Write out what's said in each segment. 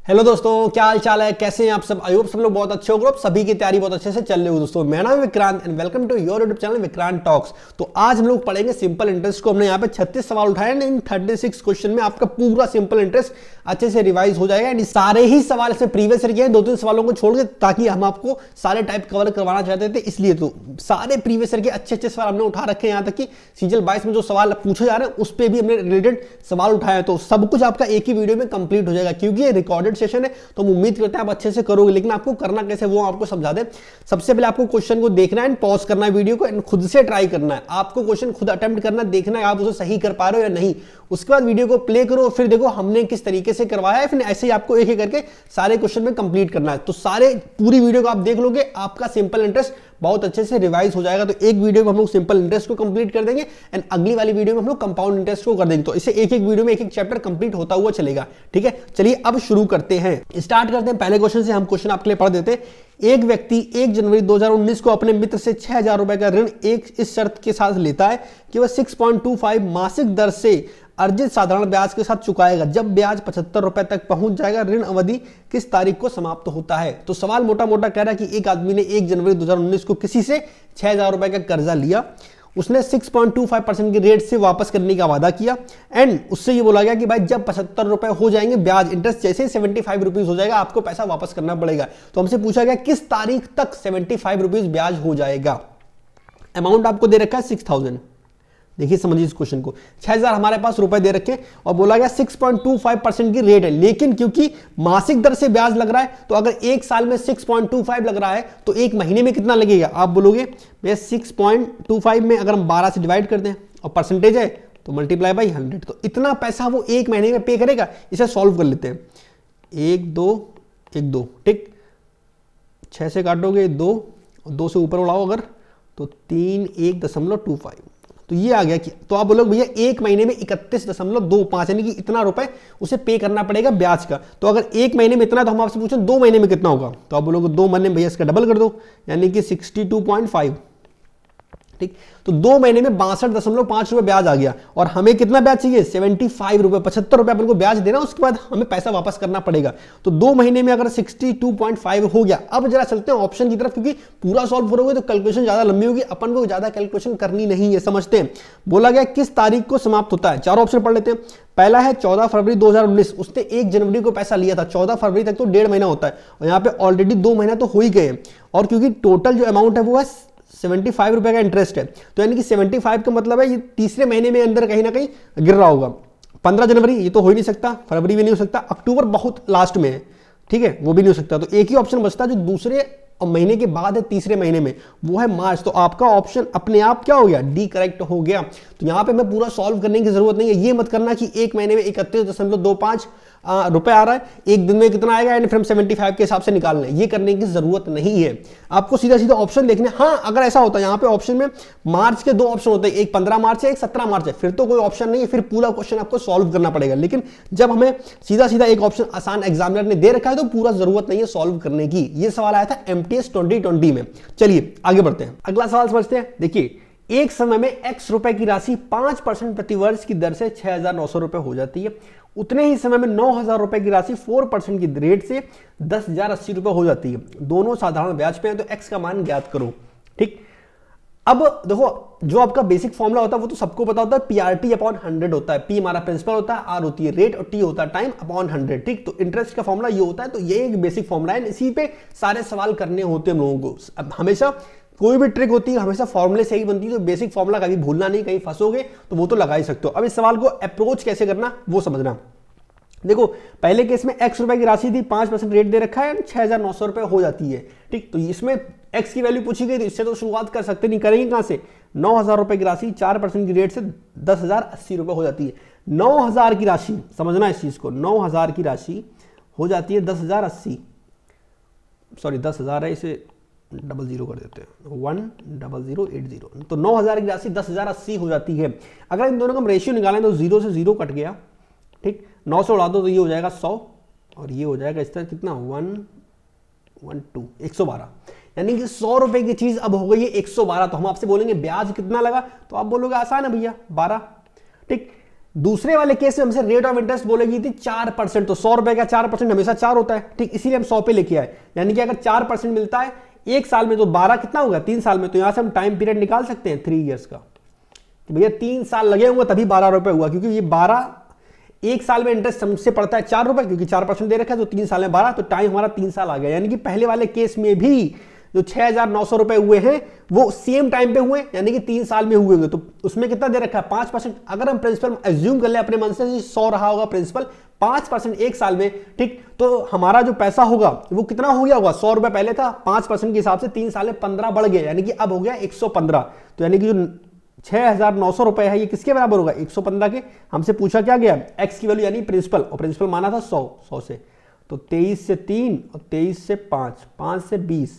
Hello दोस्तों, क्या हाल चाल है, कैसे हैं आप सब। आई होप सब लोग बहुत अच्छे हो, सभी की तैयारी बहुत अच्छे से चल रही हो। दोस्तों मेरा नाम है Vikrant and welcome to your YouTube channel Vikrant talks. तो आज हम लोग पढ़ेंगे सिंपल इंटरेस्ट को। हमने यहाँ पे 36 सवाल उठाए हैं। इन 36 क्वेश्चन में आपका पूरा सिंपल इंटरेस्ट अच्छे से रिवाइज हो जाएगा। एंड सारे ही सवाल इसमें प्रीवियस ईयर के हैं, 2-3 सवालों को छोड़ के, ताकि हम आपको सारे टाइप कवर करवाना चाहते थे, इसलिए तो सारे प्रीवियस ईयर के अच्छे सवाल हमने उठा रखे हैं। यहाँ तक कि सीजन 22 में जो सवाल पूछे जा रहे हैं उस पर भी हमने रिलेटेड सवाल उठाए। तो सब कुछ आपका एक ही वीडियो में कंप्लीट हो जाएगा, क्योंकि ये रिकॉर्डेड सेशन है। तो उम्मीद करते हैं आप अच्छे से करोगे, लेकिन आपको करना कैसे वो आपको समझा दे। सबसे पहले आपको क्वेश्चन को देखना है, पॉज करना है वीडियो को, एंड खुद से ट्राई करना है। आपको क्वेश्चन खुद अटेम्प्ट करना है, देखना है आप उसे सही कर पा रहे हो या नहीं। उसके बाद वीडियो को प्ले करो, फिर देखो हमने किस तरीके से करवाया है। फिर ऐसे ही आपको एक एक करके सारे क्वेश्चन में कंप्लीट करना है। तो सारे पूरी वीडियो को आप देख लोगे, आपका सिंपल इंटरेस्ट बहुत अच्छे से रिवाइज हो जाएगा। तो एक वीडियो में हम लोग सिंपल इंटरेस्ट को कंप्लीट कर देंगे एंड अगली वाली वीडियो में हम लोग कंपाउंड इंटरेस्ट को कर देंगे। तो इसे एक एक वीडियो में एक एक चैप्टर कंप्लीट होता हुआ चलेगा। ठीक है, चलिए अब शुरू करते हैं, स्टार्ट करते हैं पहले क्वेश्चन से। हम क्वेश्चन आपके लिए पढ़ देते हैं। एक व्यक्ति 1 जनवरी 2019 को अपने मित्र से 6,000 रुपए का ऋण इस शर्त के साथ लेता है कि वह 6.25 मासिक दर से अर्जित साधारण ब्याज के साथ चुकाएगा। जब ब्याज 75 रुपए तक पहुंच जाएगा, ऋण अवधि किस तारीख को समाप्त होता है। तो सवाल मोटा मोटा कह रहा है कि एक आदमी ने 1 जनवरी 2019 को किसी से 6,000 रुपए का कर्जा लिया। उसने 6.25% की रेट से वापस करने का वादा किया एंड उससे ये बोला गया कि भाई जब 75 रुपए हो जाएंगे, ब्याज इंटरेस्ट जैसे 75 रुपीज हो जाएगा, आपको पैसा वापस करना पड़ेगा। तो हमसे पूछा गया किस तारीख तक 75 रुपीज ब्याज हो जाएगा। अमाउंट आपको दे रखा है 6,000। देखिए समझिए इस क्वेश्चन को, 6,000 हमारे पास रुपए दे रखे और बोला गया 6.25% की रेट है। लेकिन क्योंकि मासिक दर से ब्याज लग रहा है, तो अगर एक साल में 6.25 लग रहा है तो एक महीने में कितना लगेगा। आप बोलोगे भैया 6.25 में अगर हम 12 से डिवाइड कर दें और परसेंटेज है तो मल्टीप्लाई बाई 100, तो इतना पैसा वो एक महीने में पे करेगा। इसे सॉल्व कर लेते हैं। 1 2 1 2, ठीक, 6 से काटोगे 2, 2 से ऊपर उड़ाओ अगर तो 3 1.25, तो ये आ गया कि, तो आप बोलोगे भैया एक महीने में 31.25, यानी कि इतना रुपए उसे पे करना पड़ेगा ब्याज का। तो अगर एक महीने में इतना, तो हम आपसे पूछें 2 महीने में कितना होगा, तो आप बोलोगे 2 महीने में भैया इसका डबल कर दो, यानी कि 62.5, ठीक। तो 2 महीने में 62.5 रुपए ब्याज आ गया और हमें कितना ब्याज चाहिए, 75 रुपए, 75 रुपए अपन को ब्याज देना, उसके बाद हमें पैसा वापस करना पड़ेगा। तो 2 महीने में अगर 62.5 हो गया। अब जरा चलते हैं ऑप्शन की तरफ, क्योंकि पूरा सॉल्व करोगे तो कैलकुलेशन ज्यादा लंबी होगी, अपन को ज्यादा कैलकुलेशन करनी नहीं है। समझते हैं, बोला गया किस तारीख को समाप्त होता है। चार ऑप्शन पढ़ लेते हैं। पहला है 14 फरवरी 2019, उसने 1 जनवरी को पैसा लिया था, 14 फरवरी तक तो 1.5 महीना होता है और यहाँ पे ऑलरेडी 2 महीना तो हो ही गए हैं। और क्योंकि टोटल जो अमाउंट है वो है 75 रुपए का इंटरेस्ट है, तो यानी कि 75 का मतलब है ये तीसरे महीने में अंदर कहीं ना कहीं गिर रहा होगा। 15 जनवरी ये तो हो ही नहीं सकता, फरवरी भी नहीं हो सकता, अक्टूबर बहुत लास्ट में है, ठीक है, वो भी नहीं हो सकता। तो एक ही ऑप्शन बचता है जो दूसरे महीने के बाद है, तीसरे महीने में, वो है मार्च। तो आपका ऑप्शन अपने आप क्या हो गया, डी करेक्ट हो गया। तो यहां पे मैं पूरा सॉल्व करने की जरूरत नहीं है। ये मत करना कि एक महीने में 31.25 रुपए आ रहा है, एक दिन में कितना आएगा, एंड फिर 75 के हिसाब से निकालना है, ये करने की जरूरत नहीं है। आपको सीधा सीधा ऑप्शन देखने। हाँ, अगर ऐसा होता है, यहाँ पे ऑप्शन में मार्च के 2 ऑप्शन होते हैं, एक 15 मार्च है, एक 17 मार्च है, फिर तो कोई ऑप्शन नहीं है, फिर पूरा क्वेश्चन आपको सॉल्व करना पड़ेगा। लेकिन जब हमें सीधा सीधा एक ऑप्शन आसान एग्जामिनर ने दे रखा है, तो पूरा जरूरत नहीं है सॉल्व करने की। ये सवाल आया था MTS 2020 में। चलिए आगे बढ़ते हैं, अगला सवाल समझते हैं। देखिए, एक समय में x रुपए की राशि 5% प्रति वर्ष की दर से 6,900 रुपए हो जाती है। उतने ही समय में 9,000 रुपए की राशि 4% की रेट से 10,080 रुपए हो जाती है। दोनों साधारण ब्याज पे हैं, तो x का मान ज्ञात करो, ठीक। अब देखो, जो आपका बेसिक फॉर्मूला होता है वो तो सबको पता होता है, PRT अपॉन 100 होता है। P हमारा प्रिंसिपल होता है, R होती है रेट और T होता है टाइम अपॉन 100, ठीक। तो इंटरेस्ट का फॉर्मूला ये होता है। तो ये एक बेसिक फॉर्मूला है, इसी पे सारे सवाल करने होते हैं हम लोगों को। अब हमेशा कोई भी ट्रिक होती है, हमेशा फॉर्मूले से ही बनती है, तो बेसिक फॉर्मूला कभी भूलना नहीं, कहीं फंसोगे तो वो तो लगा ही सकते हो। अब इस सवाल को अप्रोच कैसे करना वो समझना। देखो, पहले केस में x रुपए की राशि थी, 5% रेट दे रखा है, 6,900 रुपए हो जाती है, ठीक। तो इसमें x की वैल्यू पूछी गई, तो इससे तो शुरुआत कर सकते नहीं, करेंगे कहां से। 9,000 रुपए की राशि 4% की रेट से 10,080 रुपए हो जाती है। 9,000 की राशि, समझना इस चीज को, 9,000 की राशि हो जाती है 10,080, सॉरी 10,000 है, इसे 00 कर देते हैं, 10080। तो 9,000 की राशि 10,080 हो जाती है। अगर इन दोनों का हम रेशियो निकालें तो 0 से 0 कट गया, ठीक। 9 से उड़ा दो तो ये हो जाएगा 100 और ये हो जाएगा इस तरह कितना 112, यानी कि 100 रुपए की चीज अब हो गई है 112। तो हम आपसे बोलेंगे ब्याज कितना लगा, तो आप बोलोगे आसान है भैया 12, ठीक। दूसरे वाले केस में हमसे रेट ऑफ इंटरेस्ट बोलेगी थी 4%, तो 100 रुपए का 4% हमेशा 4 होता है, ठीक, इसीलिए हम 100 पे लेके आए। यानी कि अगर 4% मिलता है एक साल में तो 12 कितना होगा 3 साल में, तो यहां से हम टाइम पीरियड निकाल सकते हैं 3 ईयर्स का, कि भैया 3 साल लगे होंगे तभी 12 रुपए हुआ, क्योंकि ये 12 एक साल में इंटरेस्ट हमसे पड़ता है 4 रुपए, क्योंकि 4% दे रखा है, तो 3 साल में 12, तो टाइम हमारा 3 साल आ गया। यानी कि पहले वाले केस में भी जो 6,900 रुपए हुए हैं वो सेम टाइम पे हुए, यानी कि 3 साल में हुए होंगे, तो उसमें कितना दे रखा है 5%। अगर हम प्रिंसिपल एज्यूम कर ले अपने मन से 100 रहा होगा प्रिंसिपल, 5% एक साल में, ठीक, तो हमारा जो पैसा होगा वो कितना हो गया होगा, 100 रुपए पहले था, 5% के हिसाब से 3 साल में 15 बढ़ गया, यानी कि अब हो गया 115। तो यानी कि जो 6,900 रुपए है ये किसके बराबर होगा 115 के। हमसे पूछा क्या गया एक्स की वैल्यू यानी प्रिंसिपल, और प्रिंसिपल माना था 100 से, तो 23 से 3 और 23 से 5, 5 से 20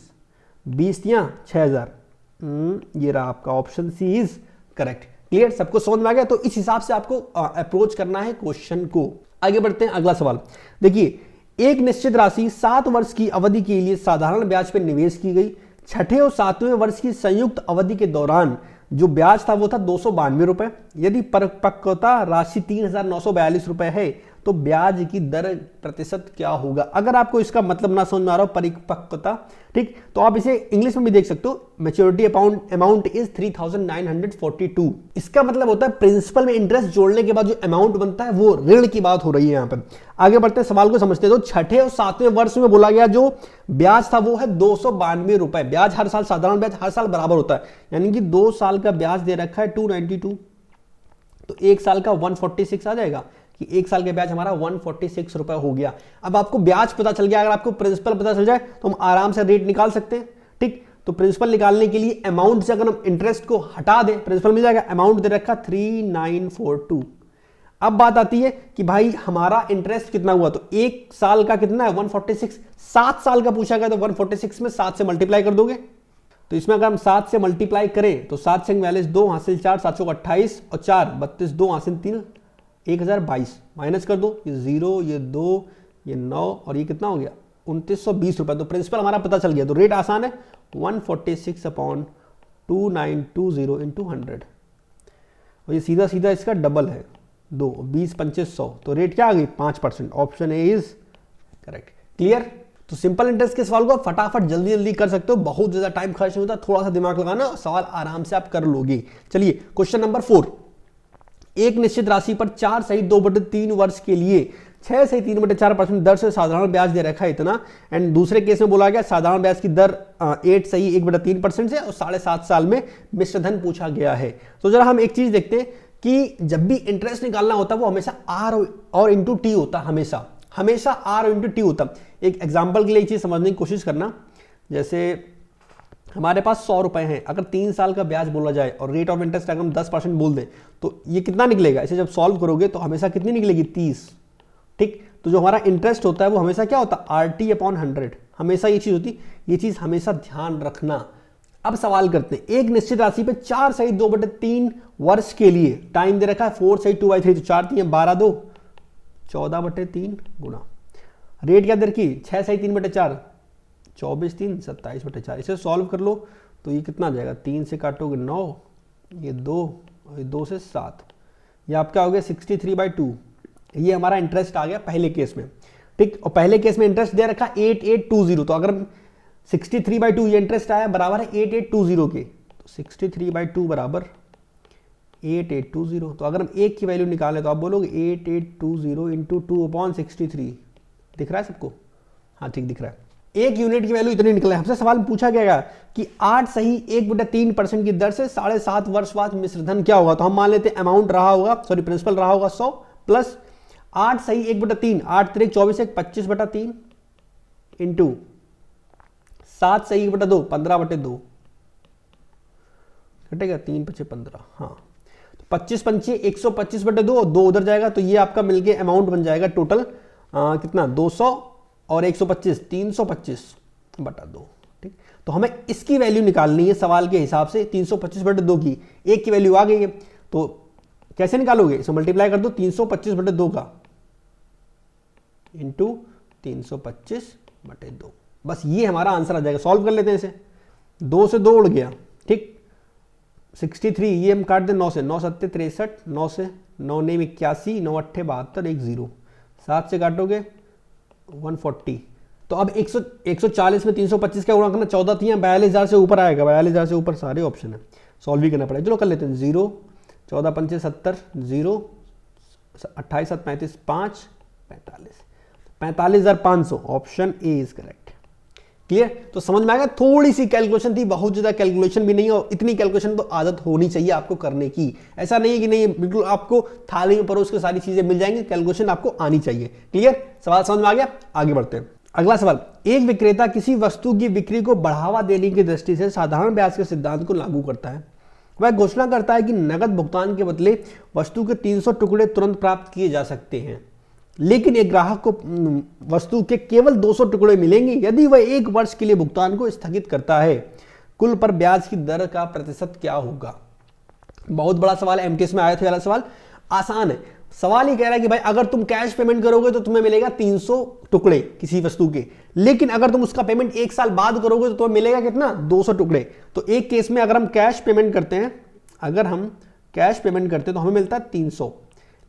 दिया 6,000। ये रहा आपका option C is correct. Clear, सबको समझ में आ गया। तो इस हिसाब से आपको अप्रोच करना है क्वेश्चन को। आगे बढ़ते हैं, अगला सवाल देखिए, एक निश्चित राशि 7 वर्ष की अवधि के लिए साधारण ब्याज पर निवेश की गई। छठे और 7वें वर्ष की संयुक्त अवधि के दौरान जो ब्याज था वो था 292 रुपए। यदि परिपक्वता राशि 3,942 रुपए है तो ब्याज की दर प्रतिशत क्या होगा। अगर आपको इसका मतलब ना समझ में आ रहा हो परिपक्वता, ठीक, तो आप इसे इंग्लिश में भी देख सकते हो। Maturity amount is 3,942। इसका मतलब होता है प्रिंसिपल में इंटरेस्ट जोड़ने के बाद जो अमाउंट बनता है वो ऋण की बात हो रही है यहाँ पर। आगे बढ़ते हैं, सवाल को समझते हैं। तो छठे और 7वें वर्ष में बोला गया जो ब्याज था वो है 292 रुपए। ब्याज हर साल, साधारण ब्याज हर साल बराबर होता है, यानी कि 2 साल का ब्याज दे रखा है 292, तो एक साल का 146 आ जाएगा, कि एक साल का ब्याज हमारा 146 रुपए हो गया। अब आपको ब्याज पता चल गया, अगर आपको प्रिंसिपल पता चल जाए तो हम आराम से रेट निकाल सकते हैं, ठीक। तो प्रिंसिपल निकालने के लिए अमाउंट से अगर हम इंटरेस्ट को हटा दें प्रिंसिपल मिल जाएगा। अमाउंट दे रखा 3942। अब बात आती है कि भाई हमारा इंटरेस्ट कितना हुआ, तो एक साल का कितना है 146, 7 साल का पूछा गया तो 146 में 7 से मल्टीप्लाई कर दोगे, तो इसमें अगर हम 7 से मल्टीप्लाई करें तो 7 से 42, 2 हासिल 4, 7 28 और 4 32, 2 हासिल 3, 1022 माइनस कर दो, ये 0, ये 2, ये 9 और ये कितना हो गया 2920 रुपए। तो प्रिंसिपल हमारा पता चल गया। तो रेट आसान है 146/2920 इंटू 100, और ये सीधा सीधा इसका डबल है 2, 20 25 100, तो रेट क्या आ गई 5%। Option A is correct. Clear. तो सिंपल इंटरेस्ट के सवाल को आप फटाफट जल्दी जल्दी कर सकते हो, बहुत ज्यादा टाइम खर्च नहीं होता, थोड़ा सा दिमाग लगाना, सवाल आराम से आप कर लोगे। चलिए क्वेश्चन नंबर 4, एक निश्चित राशि पर 4 सही 2/3 वर्ष के लिए 6 सही 3/4% दर से साधारण ब्याज दे रखा है इतना। एंड दूसरे केस में बोला गया साधारण ब्याज की दर 8 सही 1/3% से और 7.5 साल में मिश्र धन पूछा गया है। तो जरा हम एक चीज देखते हैं कि जब भी इंटरेस्ट निकालना होता है वो हमेशा आर और इंटू टी होता, हमेशा आर और इंटू टी होता। एक एग्जाम्पल के लिए एक चीज समझने की कोशिश करना, जैसे हमारे पास 100 रुपए हैं, अगर 3 साल का ब्याज बोला जाए और रेट ऑफ इंटरेस्ट अगर हम 10% बोल दें तो ये कितना निकलेगा, इसे जब सॉल्व करोगे तो हमेशा कितनी निकलेगी 30, ठीक। तो जो हमारा इंटरेस्ट होता है वो हमेशा क्या होता है RT/100, हमेशा ये चीज होती, ये चीज हमेशा ध्यान रखना। अब सवाल करते हैं, एक निश्चित राशि पे 4 सही 2/3 वर्ष के लिए टाइम दे रखा है 4 सही 2/3, तो 4 3 12 2 14/3 गुणा रेट क्या दे रखी 6 सही 3/4 24 3 27/4। इसे सॉल्व कर लो तो ये कितना आ जाएगा, 3 से काटोगे 9, ये 2 और 2 से 7, ये आपका हो गया 63/2। ये हमारा इंटरेस्ट आ गया पहले केस में, ठीक। और पहले केस में इंटरेस्ट दे रखा 8820, तो अगर 63/2 ये इंटरेस्ट आया बराबर है 8820 के, तो 63/2 बराबर 8820। तो अगर हम एक की वैल्यू निकालें तो आप बोलोगे 8820 इंटू 2/63। दिख रहा है सबको, हाँ ठीक दिख रहा है। एक यूनिट की वैल्यू इतनी निकला है। हमसे सवाल पूछा गया कि 8 सही 1/3% की दर से 7.5 वर्ष बाद मिश्र धन क्या होगा। तो हम मान लेते हैं अमाउंट रहा होगा, सॉरी प्रिंसिपल रहा होगा 100 प्लस 8 सही 1/3, 8 3 24 1 25/3 इंटू 7 सही 1/2 15/2 घटेगा 3 5 15, हाँ तो 25 5 125/2 और 2 उधर जाएगा, तो ये आपका मिलके अमाउंट बन जाएगा टोटल कितना 200 और 125 325/2, ठीक। तो हमें इसकी वैल्यू निकालनी है सवाल के हिसाब से 325/2 की। एक की वैल्यू आ गई है तो कैसे निकालोगे, इसे मल्टीप्लाई कर दो 325/2 का इंटू 325/2, बस ये हमारा आंसर आ जाएगा। सॉल्व कर लेते हैं इसे, 2 से 2 उड़ गया, ठीक। 63 ये हम काट दें 9 से, 9 7 63, 9 से 9 9 81, 9 8 72, 1 0, 7 से काटोगे 140। तो अब 140 में 325 का गुणा करना, 14 थी, 42,000 से ऊपर आएगा, 42,000 से ऊपर सारे ऑप्शन है, सॉल्व भी करना पड़ेगा। चलो कर लेते हैं। 0, 14 पंचे 70, 0, 28 7 35, 5, 45, 45,500, option A is correct. Clear? तो समझ में आएगा, थोड़ी सी कैलकुलेशन थी, बहुत ज्यादा कैलकुलेशन भी नहीं, और इतनी कैलकुलेशन तो आदत होनी चाहिए आपको करने की। ऐसा नहीं है कि नहीं बिल्कुल आपको थाली में परोस के सारी चीजें मिल जाएंगी, कैलकुलेशन आपको आनी चाहिए। क्लियर? सवाल समझ में आ गया? आगे बढ़ते हैं। अगला सवाल, एक विक्रेता किसी वस्तु की बिक्री को बढ़ावा देने की दृष्टि से साधारण ब्याज के सिद्धांत को लागू करता है। वह घोषणा करता है कि नकद भुगतान के बदले वस्तु के 300 टुकड़े तुरंत प्राप्त किए जा सकते हैं, लेकिन एक ग्राहक को वस्तु के केवल 200 टुकड़े मिलेंगे यदि वह 1 वर्ष के लिए भुगतान को स्थगित करता है। कुल पर ब्याज की दर का प्रतिशत क्या होगा? बहुत बड़ा सवाल है, एमटीएस में आया था वाला सवाल, आसान है। सवाल ये कह रहा है कि भाई अगर तुम कैश पेमेंट करोगे तो तुम्हें मिलेगा 300 टुकड़े किसी वस्तु के, लेकिन अगर तुम उसका पेमेंट 1 साल बाद करोगे तो तुम्हें मिलेगा कितना? 200 टुकड़े। तो एक केस में अगर हम कैश पेमेंट करते हैं, तो हमें मिलता है 300,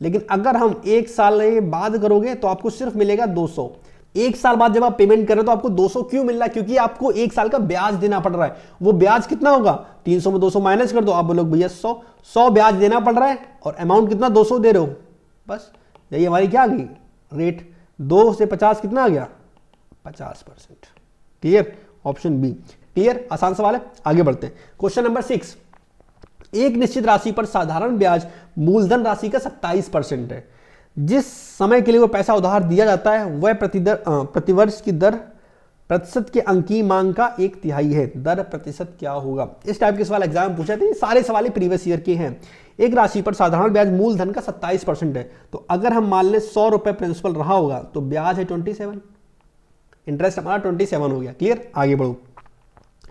लेकिन अगर हम 1 साल बाद करोगे तो आपको सिर्फ मिलेगा 200। 1 साल बाद जब आप पेमेंट कर रहे हो तो आपको 200 क्यों मिल रहा है? क्योंकि आपको 1 साल का ब्याज देना पड़ रहा है। वो ब्याज कितना होगा? 300 में 200 माइनस कर दो, आप बोलोगे भैया 100 ब्याज देना पड़ रहा है, और अमाउंट कितना? 200 दे रहे हो। बस यही हमारी क्या आ गई रेट, 2 से 50 कितना आ गया? 50%। क्लियर? Option B. क्लियर? आसान सवाल है, आगे बढ़ते हैं। क्वेश्चन नंबर 6, एक निश्चित राशि पर साधारण ब्याज मूलधन राशि का 27% है। जिस समय के लिए वो पैसा उधार दिया जाता है वह प्रतिवर्ष की दर प्रतिशत के अंकीय मांग का 1/3 है। दर प्रतिशत क्या होगा? इस टाइप के सवाल एग्जाम में पूछे थे, सारे सवाल प्रीवियस ईयर के हैं। एक राशि पर साधारण ब्याज मूलधन का 27% है, तो अगर हम मान लें 100 रुपए प्रिंसिपल रहा होगा तो ब्याज है 27, इंटरेस्ट हमारा 27 हो गया। क्लियर? आगे बढ़ो।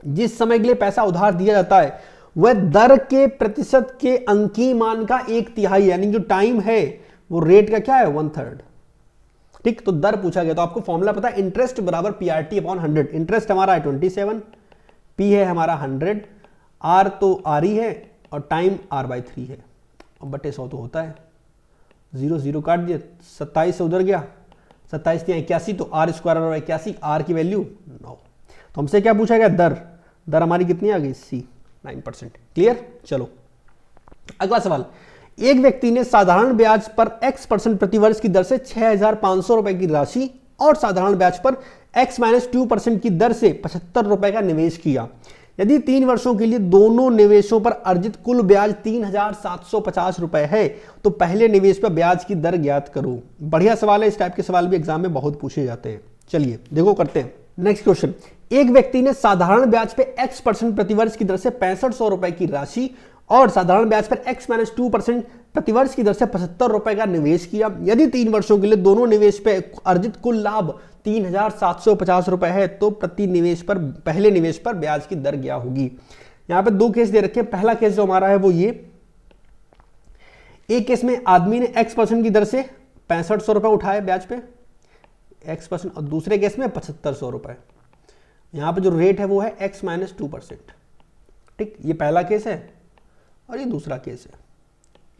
जिस समय के लिए पैसा उधार दिया जाता है वह दर के प्रतिशत के अंकीय मान का 1/3, यानी जो टाइम है वो रेट का क्या है? 1/3। ठीक, तो दर पूछा गया तो आपको फॉर्मूला पता है, इंटरेस्ट बराबर PRT अपॉन 100। इंटरेस्ट हमारा है 27, P है हमारा 100, R तो R ही है, और टाइम R/3 है, और बटे 100 तो होता है। 0 0 काट दिया, 27 से उधर गया, 27 से 81, तो R² और 81, R की वैल्यू 9। तो हमसे क्या पूछा गया? दर हमारी कितनी आ गई? C, 9%। क्लियर? चलो अगला सवाल, एक व्यक्ति ने साधारण ब्याज पर X% प्रतिवर्ष की दर से 6,500 रुपए की राशि और साधारण ब्याज पर X-2% की दर से 75 रुपए का निवेश किया। यदि 3 वर्षों के लिए दोनों निवेशों पर अर्जित कुल ब्याज 3,750 रुपए है तो पहले निवेश पर ब्याज की दर ज्ञात करो। बढ़िया सवाल है, इस टाइप के सवाल भी एग्जाम में बहुत पूछे जाते हैं। चलिए देखो करते हैं। नेक्स्ट क्वेश्चन, एक व्यक्ति ने साधारण ब्याज पे X% प्रतिवर्ष की दर से 6500 रुपए की राशि और साधारण ब्याज पर X-2% प्रतिवर्ष की दर से 75 रुपए का निवेश किया। यदि 3 वर्षों के लिए दोनों निवेश पे अर्जित कुल लाभ 3,750 रुपए है तो प्रति निवेश पर पहले निवेश पर ब्याज की दर क्या होगी? यहां पे 2 केस दे रखे हैं। पहला केस जो हमारा है वो ये, एक केस में आदमी ने X% की दर से 6500 रुपए उठाए ब्याज पे X%, और दूसरे केस में 7500 रुपए। यहां पे जो रेट है वो है X-2%। ठीक, ये पहला केस है और ये दूसरा केस है।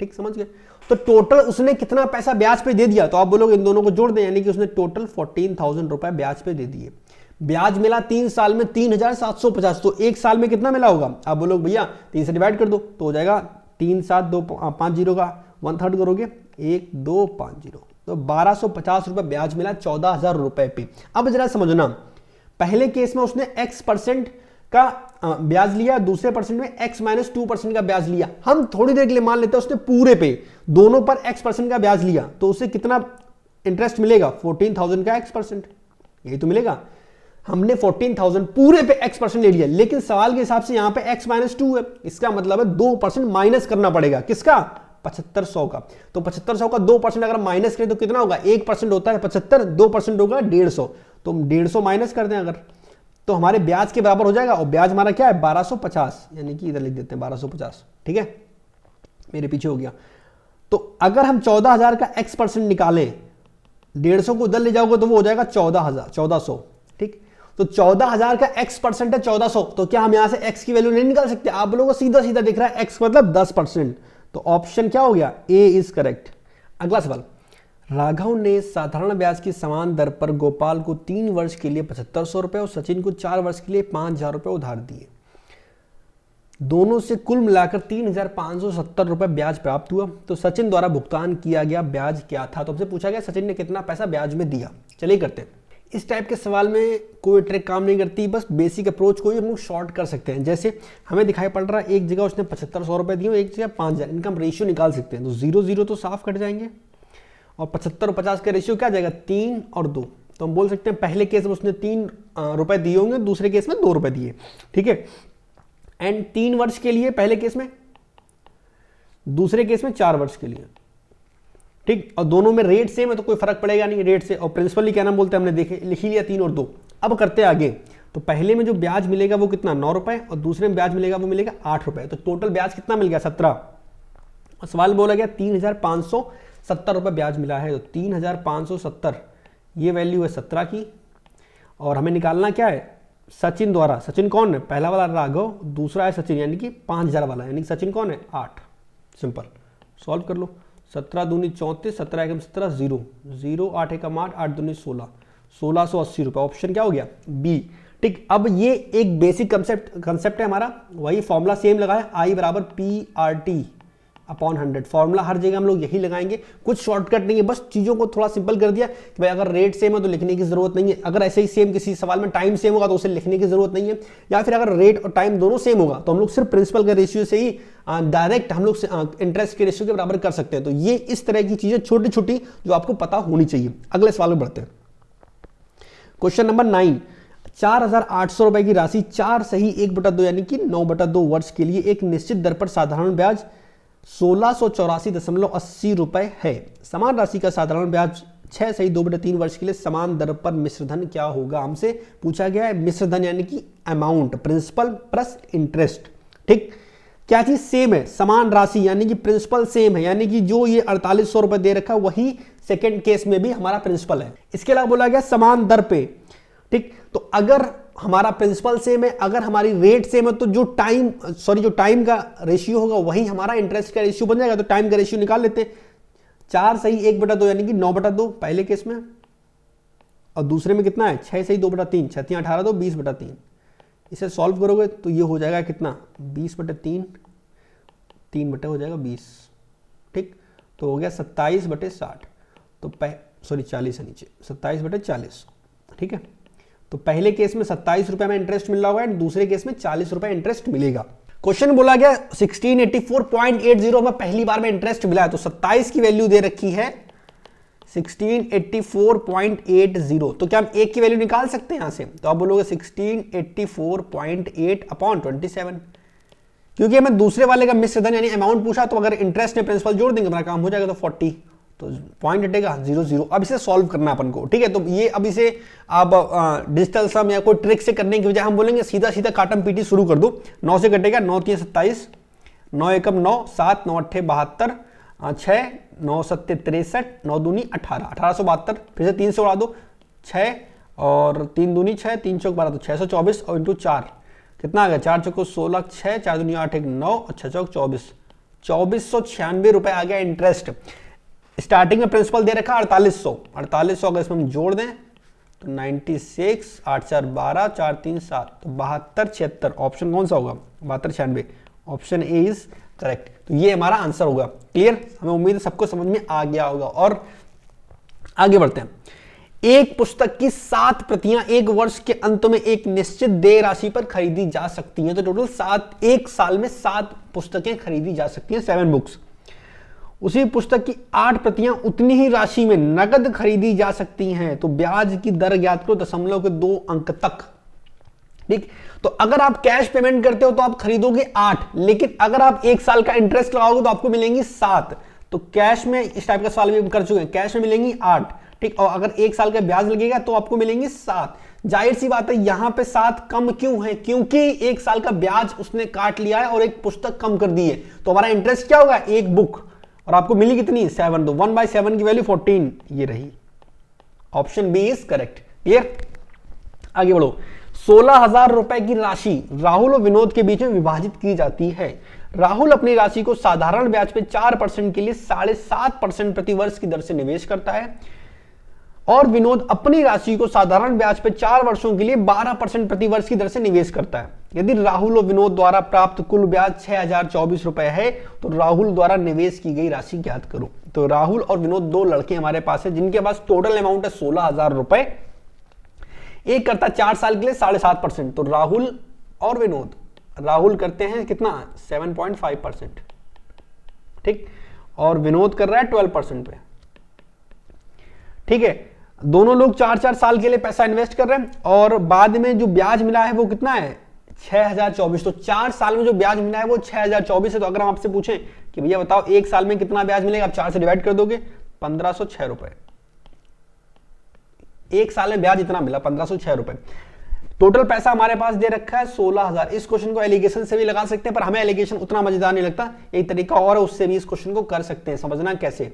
ठीक, समझ गए? तो टोटल उसने कितना पैसा ब्याज पे दे दिया? तो आप बोलोगे इन दोनों को जोड़ दें, यानी कि उसने टोटल 14,000 रुपए ब्याज पे दे दिए। ब्याज मिला 3 साल में 3,750, तो 1 साल में कितना मिला होगा? आप बोलोगे भैया 3 से डिवाइड कर दो तो हो जाएगा 3 7 2 5 0 का 1/3 करोगे 1 2 5 0, तो 1,250 रुपए ब्याज मिला 14,000 रुपए पे। अब जरा समझना, पहले केस में उसने X% का ब्याज लिया, दूसरे परसेंट में X-2% का ब्याज लिया। हम थोड़ी देर के लिए मान लेते हैं उसने पूरे पे दोनों पर X% का ब्याज लिया, तो उसे कितना इंटरेस्ट मिलेगा? 14,000 का X%, यही तो मिलेगा। हमने 14,000 पूरे पे X% ले लिया, लेकिन सवाल के हिसाब से यहां पे X-2 है, इसका मतलब है 2% माइनस करना पड़ेगा। किसका? 7500 का। तो 7500 का 2% अगर माइनस करें तो कितना होगा? 1% होता है 75, 2% होगा 150, तो 150 माइनस कर दें अगर, तो हमारे ब्याज के बराबर हो जाएगा। और ब्याज हमारा क्या है? 1250, यानी कि इधर लिख देते हैं 1250। ठीक है, मेरे पीछे हो गया। तो अगर हम 14,000 का X% निकालें, 150 को उधर ले जाओगे तो वो हो जाएगा 1400। ठीक, तो 14,000 का X% है 1400, तो क्या हम यहां से X की वैल्यू नहीं निकाल सकते? आप लोगों को सीधा सीधा दिख रहा है X मतलब 10%, तो ऑप्शन क्या हो गया, ए इज करेक्ट। अगला सवाल, राघव ने साधारण ब्याज की समान दर पर गोपाल को 3 वर्ष के लिए 7500 रुपए और सचिन को 4 वर्ष के लिए 5000 रुपए उधार दिए। दोनों से कुल मिलाकर 3570 रुपए ब्याज प्राप्त हुआ। तो सचिन द्वारा भुगतान किया गया ब्याज क्या था? तो हमसे पूछा गया सचिन ने कितना पैसा ब्याज में दिया। चलिए करते हैं। इस टाइप के सवाल में कोई ट्रिक काम नहीं करती, बस बेसिक अप्रोच को ही हम लोग शॉर्ट कर सकते हैं। जैसे हमें दिखाई पड़ रहा है एक जगह उसने 7500 रुपए दिए और एक जगह 5000, इनका हम रेशियो निकाल सकते हैं। तो 0 0 तो साफ कट जाएंगे और 75 और 50 का रेशियो क्या जाएगा, 3 और 2। तो हम बोल सकते हैं पहले केस में उसने 3 रुपए दिए होंगे, दूसरे केस में 2 रुपए दिए, ठीक है। एंड 3 वर्ष के लिए पहले केस में, दूसरे केस में 4 वर्ष के लिए, ठीक। और दोनों में रेट सेम है तो कोई फर्क पड़ेगा नहीं रेट से। और प्रिंसिपली क्या नाम बोलते हैं हमने देखे लिख लिया 3 और 2। अब करते हैं आगे। तो पहले में जो ब्याज मिलेगा वो कितना, 9 रुपए, और दूसरे में ब्याज मिलेगा वो मिलेगा 8 रुपए। तो टोटल ब्याज कितना मिल गया, 17। और सवाल बोला गया 3570 रुपए ब्याज मिला है। तो 3570 ये वैल्यू है 17 की। और हमें निकालना क्या है, सचिन द्वारा। सचिन कौन है, पहला वाला राघव, दूसरा है सचिन यानी कि 5000 वाला, यानी कि सचिन कौन है, 8। सिंपल, सॉल्व कर लो। 17 दूनी 34, 17 एकम 17, 0 0, 8 एकम 8, 8 दूनी 16, 1680 रुपए। ऑप्शन क्या हो गया, बी, ठीक। अब ये एक बेसिक कंसेप्ट है हमारा, वही फॉर्मूला सेम लगाया, आई बराबर PRT अपॉन 100। फॉर्मूला हर जगह हम लोग यही लगाएंगे, कुछ शॉर्टकट नहीं है, बस चीज़ों को थोड़ा सिंपल कर दिया कि भाई अगर रेट सेम है तो लिखने की जरूरत नहीं है। अगर ऐसे ही सेम किसी सवाल में टाइम सेम होगा तो उसे लिखने की जरूरत नहीं है। या फिर अगर रेट और टाइम दोनों सेम होगा तो हम लोग सिर्फ प्रिंसिपल के रेशियो से ही डायरेक्ट हम लोग इंटरेस्ट के रेशियो के बराबर कर सकते हैं। तो ये इस तरह की चीज़ें छोटी छोटी जो आपको पता होनी चाहिए। अगले सवाल में बढ़ते हैं। क्वेश्चन नंबर 9, 4800 रुपए की राशि 4 सही 1/2 यानी कि 9/2 वर्ष के लिए एक निश्चित दर पर साधारण ब्याज 1684.80 रुपए है। समान राशि का साधारण ब्याज 6 सही 2/3 वर्ष के लिए समान दर पर मिश्रधन क्या होगा? हमसे पूछा गया है मिश्रधन यानी कि अमाउंट, प्रिंसिपल प्लस इंटरेस्ट, ठीक। क्या चीज सेम है, समान राशि यानी कि प्रिंसिपल सेम है, यानी कि जो ये 4800 रुपए दे रखा है वही सेकेंड केस में भी हमारा प्रिंसिपल है। इसके अलावा बोला गया समान दर पे, ठीक। तो अगर हमारा प्रिंसिपल सेम है, अगर हमारी रेट सेम है, तो जो टाइम का रेशियो होगा वही हमारा इंटरेस्ट का रेशियो बन जाएगा। तो टाइम का रेशियो निकाल लेते हैं। 4 सही 1/2 यानी कि 9/2 पहले केस में, और दूसरे में कितना है 6 सही 2/3, 6 3 18 2 20/3। इसे सॉल्व करोगे तो ये हो जाएगा कितना 20/3, 3 बटे हो जाएगा 20, ठीक। तो हो गया 27/60। तो 40 है नीचे, 27/40, ठीक है। तो पहले केस में 27 रुपए में इंटरेस्ट मिल रहा होगा, दूसरे केस में 40 रुपए इंटरेस्ट मिलेगा। क्वेश्चन बोला गया 1684.80 में पहली बार में इंटरेस्ट मिला है। तो 27 की वैल्यू दे रखी है 1684.80। तो क्या हम एक की वैल्यू निकाल सकते हैं यहां से? तो आप बोलोगे 1684.8 अपॉन 27, क्योंकि हमें दूसरे वाले का मिश्रधन यानी अमाउंट पूछा, तो अगर इंटरेस्ट में प्रिंसिपल जोड़ देंगे हमारा काम हो जाएगा। तो 40, तो पॉइंट हटेगा 0 0। अब इसे सॉल्व करना अपन को, ठीक है। तो ये अब इसे आप डिजिटल सम या कोई ट्रिक से करने की बजाय हम बोलेंगे सीधा सीधा काटम पीटी शुरू कर दो। 9 से कटेगा, 9 3 27, 9 एकम 9, 7 9 8 72, 6 9 7 63, 9 दूनी 18, 1872। फिर से 3 से उड़ा दो, 6 और 3 दूनी 6, 3 चौक 12, तो 624 और इंटू 4 कितना आ गया, 4 चौको 16, 6 4 दूनी 8 1 9 और 6 चौक 24, 2496 रुपए आ गया इंटरेस्ट। स्टार्टिंग में प्रिंसिपल दे रखा 4800 अगर इसमें हम जोड़ दें तो 96, 8 4 12, 4 3 7, तो 72 76। ऑप्शन कौन सा होगा, 72 96। Option A is correct. तो ये हमारा आंसर होगा। क्लियर, हमें उम्मीद है सबको समझ में आ गया होगा। और आगे बढ़ते हैं। एक पुस्तक की 7 प्रतियां एक वर्ष के अंत में एक निश्चित देय राशि पर खरीदी जा सकती हैं। तो टोटल एक साल में 7 पुस्तकें खरीदी जा सकती हैं, 7 बुक्स। उसी पुस्तक की 8 प्रतियां उतनी ही राशि में नकद खरीदी जा सकती हैं। तो ब्याज की दर ज्ञात करो 0.2 अंक तक, ठीक। तो अगर आप कैश पेमेंट करते हो तो आप खरीदोगे 8, लेकिन अगर आप 1 साल का इंटरेस्ट लगाओगे तो आपको मिलेंगी 7। तो कैश में इस टाइप का सवाल भी हम कर चुके हैं, कैश में मिलेंगी 8, ठीक। और अगर 1 साल का ब्याज लगेगा तो आपको मिलेंगी 7। जाहिर सी बात है यहां पे 7 कम क्यों है, क्योंकि 1 साल का ब्याज उसने काट लिया है और एक पुस्तक कम कर दी है। तो हमारा इंटरेस्ट क्या होगा, एक बुक, और आपको मिली कितनी 7। तो 1/7 की वैल्यू 14 ये रही। Option B is correct. Clear, आगे बढ़ो। 16,000 रुपए की राशि राहुल और विनोद के बीच में विभाजित की जाती है। राहुल अपनी राशि को साधारण ब्याज पे 4% के लिए 7.5% प्रति वर्ष की दर से निवेश करता है और विनोद अपनी राशि को साधारण ब्याज पे 4 वर्षों के लिए 12% प्रति वर्ष की दर से निवेश करता है। यदि राहुल और विनोद द्वारा प्राप्त कुल ब्याज 6,024 रुपए है तो राहुल द्वारा निवेश की गई राशि ज्ञात करो। तो राहुल और विनोद दो लड़के हमारे पास है जिनके पास टोटल अमाउंट है 16,000 रुपए। एक करता है 4 साल के लिए 7.5%। तो राहुल और विनोद, राहुल करते हैं कितना 7.5%, ठीक, और विनोद कर रहा है 12% पे, ठीक है। दोनों लोग 4-4 साल के लिए पैसा इन्वेस्ट कर रहे हैं और बाद में जो ब्याज मिला है वो कितना है 6,024। तो 4 साल में जो ब्याज मिला है वो 6,024 है। तो अगर हम आपसे पूछें कि भैया बताओ एक साल में कितना ब्याज मिलेगा, आप 4 से डिवाइड कर दोगे, 1,506 रुपए। एक साल में ब्याज इतना मिला 1,506 रुपए। टोटल पैसा हमारे पास दे रखा है 16,000। इस क्वेश्चन को एलिगेशन से भी लगा सकते हैं पर हमें एलिगेशन उतना मजेदार नहीं लगता। एक तरीका और है, उससे भी इस क्वेश्चन को कर सकते हैं। समझना कैसे,